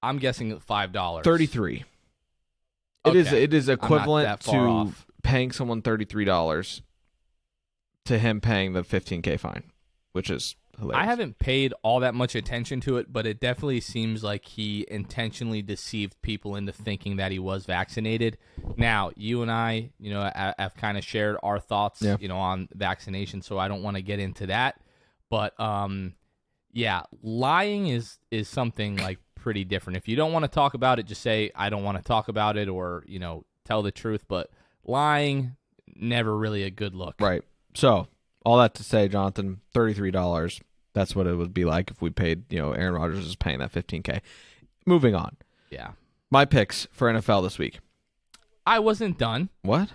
I'm guessing $5. 33. Okay. It is equivalent that far to off. paying someone $33 to him paying the $15K fine, which is hilarious. I haven't paid all that much attention to it, but it definitely seems like he intentionally deceived people into thinking that he was vaccinated. Now, you and I, have kind of shared our thoughts, Yeah. on vaccination, so I don't want to get into that. But yeah, lying is something like pretty different. If you don't want to talk about it, just say I don't want to talk about it, or tell the truth. But lying, never really a good look. Right. So all that to say, Jonathan, $33. That's what it would be like if we paid. Aaron Rodgers is paying that $15K. Moving on. Yeah. My picks for NFL this week. I wasn't done. What?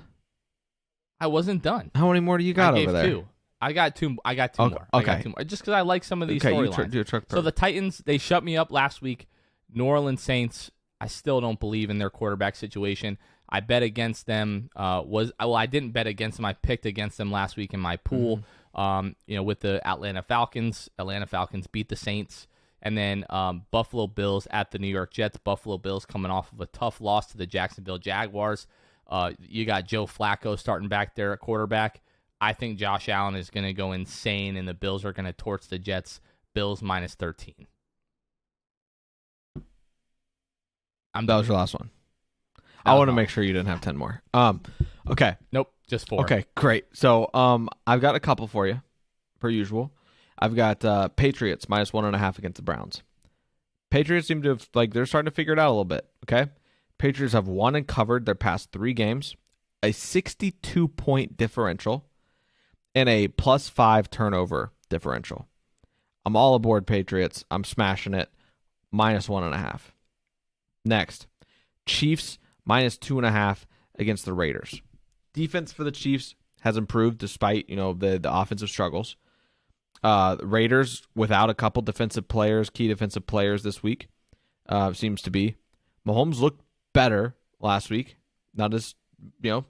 I wasn't done. How many more do you got I gave over there? two. I got two more. Okay. I got two more. Just because I like some of these storylines. So the Titans, they shut me up last week. New Orleans Saints, I still don't believe in their quarterback situation. I bet against them. I didn't bet against them. I picked against them last week in my pool. With the Atlanta Falcons. Atlanta Falcons beat the Saints. And then Buffalo Bills at the New York Jets. Buffalo Bills coming off of a tough loss to the Jacksonville Jaguars. You got Joe Flacco starting back there at quarterback. I think Josh Allen is going to go insane, and the Bills are going to torch the Jets. Bills minus 13. That was your last one. I want to make sure you didn't have 10 more. Okay. Nope, just 4. Okay, great. So I've got a couple for you, per usual. I've got Patriots minus 1.5 against the Browns. Patriots seem to have, they're starting to figure it out a little bit, okay? Patriots have won and covered their past 3 games, a 62-point differential, and a +5 turnover differential. I'm all aboard Patriots. I'm smashing it. Minus 1.5. Next, Chiefs minus 2.5 against the Raiders. Defense for the Chiefs has improved despite the offensive struggles. Raiders without a couple key defensive players this week, seems to be. Mahomes looked better last week. Not as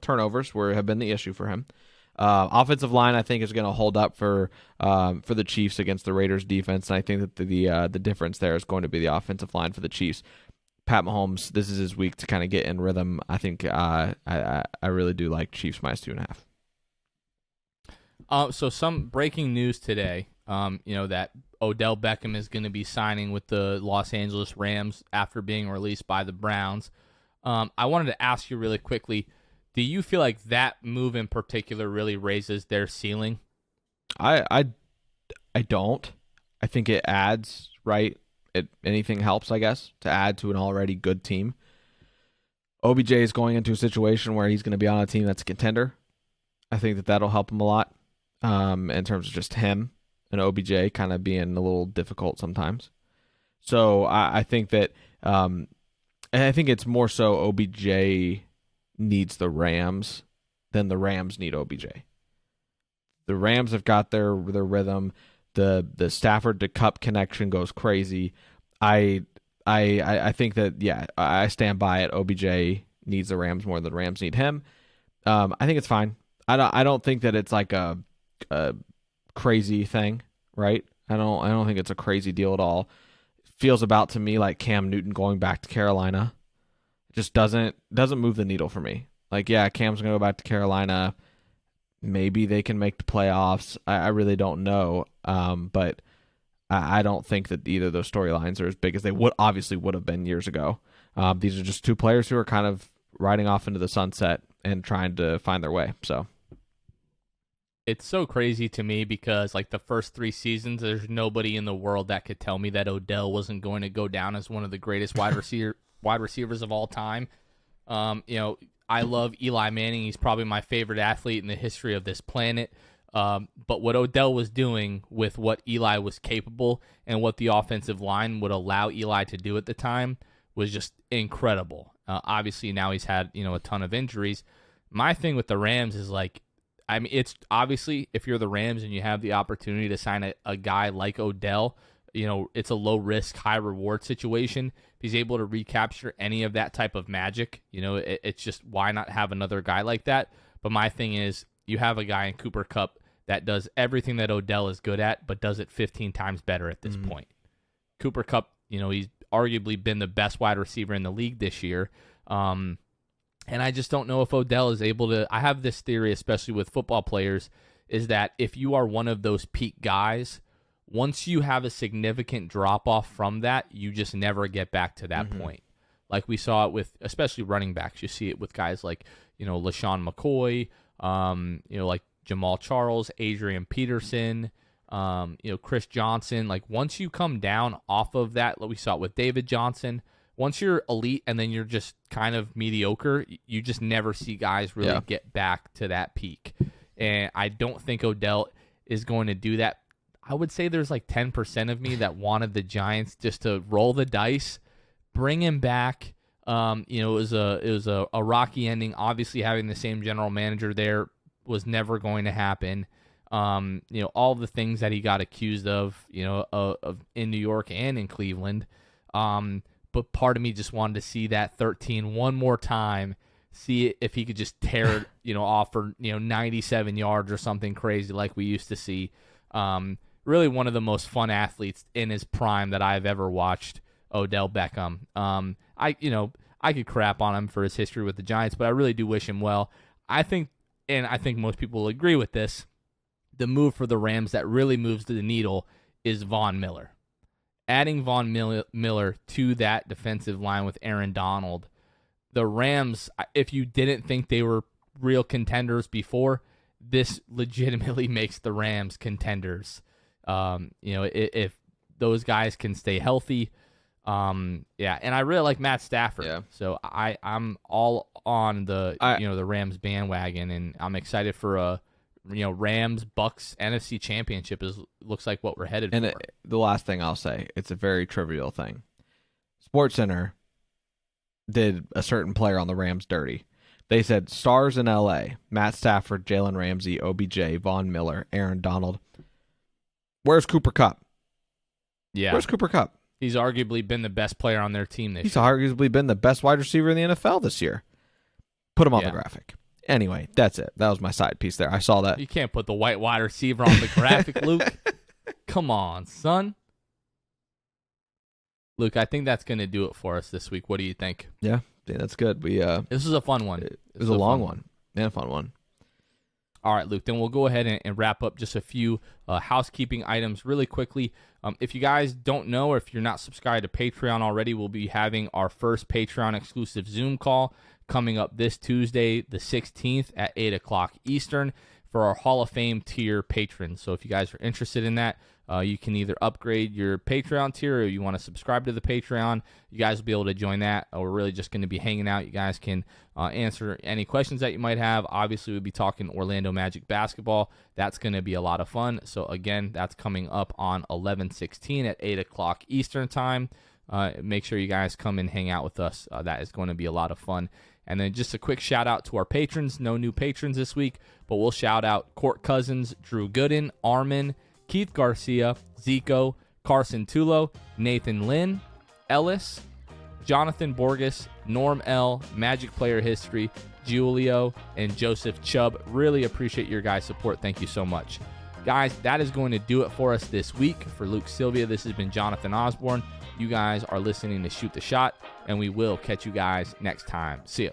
turnovers have been the issue for him. Offensive line, I think, is going to hold up for the Chiefs against the Raiders defense, and I think that the difference there is going to be the offensive line for the Chiefs. Pat Mahomes, this is his week to kind of get in rhythm. I think I really do like Chiefs minus 2.5. So some breaking news today, that Odell Beckham is going to be signing with the Los Angeles Rams after being released by the Browns. I wanted to ask you really quickly, do you feel like that move in particular really raises their ceiling? I don't. I think it adds, right? Anything helps, I guess, to add to an already good team. OBJ is going into a situation where he's going to be on a team that's a contender. I think that that'll help him a lot in terms of just him and OBJ kind of being a little difficult sometimes. So I think that I think it's more so OBJ needs the Rams than the Rams need OBJ. The Rams have got their rhythm. The Stafford to Cup connection goes crazy. I think that I stand by it. OBJ needs the Rams more than the Rams need him. I think it's fine. I don't think that it's like a crazy thing, right? I don't think it's a crazy deal at all. It feels about to me like Cam Newton going back to Carolina. It just doesn't move the needle for me. Cam's gonna go back to Carolina. Maybe they can make the playoffs. I really don't know. But I don't think that either of those storylines are as big as they would have been years ago. These are just two players who are kind of riding off into the sunset and trying to find their way. So it's so crazy to me because the first 3 seasons, there's nobody in the world that could tell me that Odell wasn't going to go down as one of the greatest wide receivers of all time. I love Eli Manning. He's probably my favorite athlete in the history of this planet. But what Odell was doing with what Eli was capable and what the offensive line would allow Eli to do at the time was just incredible. Obviously, now he's had a ton of injuries. My thing with the Rams is it's obviously if you're the Rams and you have the opportunity to sign a guy like Odell, it's a low risk, high reward situation. If he's able to recapture any of that type of magic, it's just why not have another guy like that? But my thing is, you have a guy in Cooper Kupp that does everything that Odell is good at, but does it 15 times better at this point. Cooper Kupp, he's arguably been the best wide receiver in the league this year. And I just don't know if Odell is able to. I have this theory, especially with football players, is that if you are one of those peak guys, once you have a significant drop off from that, you just never get back to that point. Like we saw it with, especially running backs. You see it with guys like, LaShawn McCoy, like Jamal Charles, Adrian Peterson, Chris Johnson. Like once you come down off of that, like we saw it with David Johnson. Once you're elite and then you're just kind of mediocre, you just never see guys really get back to that peak. And I don't think Odell is going to do that. I would say there's like 10% of me that wanted the Giants just to roll the dice, bring him back. It was a rocky ending. Obviously, having the same general manager there was never going to happen. All the things that he got accused of, of in New York and in Cleveland. But part of me just wanted to see that 13 one more time, see if he could just tear it, off for 97 yards or something crazy like we used to see. Really one of the most fun athletes in his prime that I've ever watched, Odell Beckham. I could crap on him for his history with the Giants, but I really do wish him well. I think most people will agree with this, the move for the Rams that really moves the needle is Von Miller. Adding Von Miller to that defensive line with Aaron Donald, the Rams, if you didn't think they were real contenders before, this legitimately makes the Rams contenders. If those guys can stay healthy, and I really like Matt Stafford. Yeah. So I'm all on the Rams bandwagon, and I'm excited for a Rams Bucks NFC Championship looks like what we're headed for. The last thing I'll say, it's a very trivial thing. SportsCenter did a certain player on the Rams dirty. They said stars in LA: Matt Stafford, Jalen Ramsey, OBJ, Von Miller, Aaron Donald. Where's Cooper Kupp? Yeah. Where's Cooper Kupp? He's arguably been the best player on their team this year. He's arguably been the best wide receiver in the NFL this year. Put him on the graphic. Anyway, that's it. That was my side piece there. I saw that. You can't put the white wide receiver on the graphic, Luke. Come on, son. Luke, I think that's going to do it for us this week. What do you think? Yeah, that's good. This was a fun one. It was a long one and a fun one. All right, Luke, then we'll go ahead and wrap up just a few housekeeping items really quickly. If you guys don't know, or if you're not subscribed to Patreon already, we'll be having our first Patreon exclusive Zoom call coming up this Tuesday, the 16th at 8 o'clock Eastern for our Hall of Fame tier patrons. So if you guys are interested in that, you can either upgrade your Patreon tier or you want to subscribe to the Patreon. You guys will be able to join that. We're really just going to be hanging out. You guys can answer any questions that you might have. Obviously, we'll be talking Orlando Magic basketball. That's going to be a lot of fun. So again, that's coming up on 11/16 at 8 o'clock Eastern time. Make sure you guys come and hang out with us. That is going to be a lot of fun. And then just a quick shout out to our patrons. No new patrons this week, but we'll shout out Court Cousins, Drew Gooden, Armin, Keith Garcia, Zico, Carson Tulo, Nathan Lynn, Ellis, Jonathan Borges, Norm L, Magic Player History, Julio, and Joseph Chubb. Really appreciate your guys' support. Thank you so much. Guys, that is going to do it for us this week. For Luke Sylvia, this has been Jonathan Osborne. You guys are listening to Shoot the Shot, and we will catch you guys next time. See ya.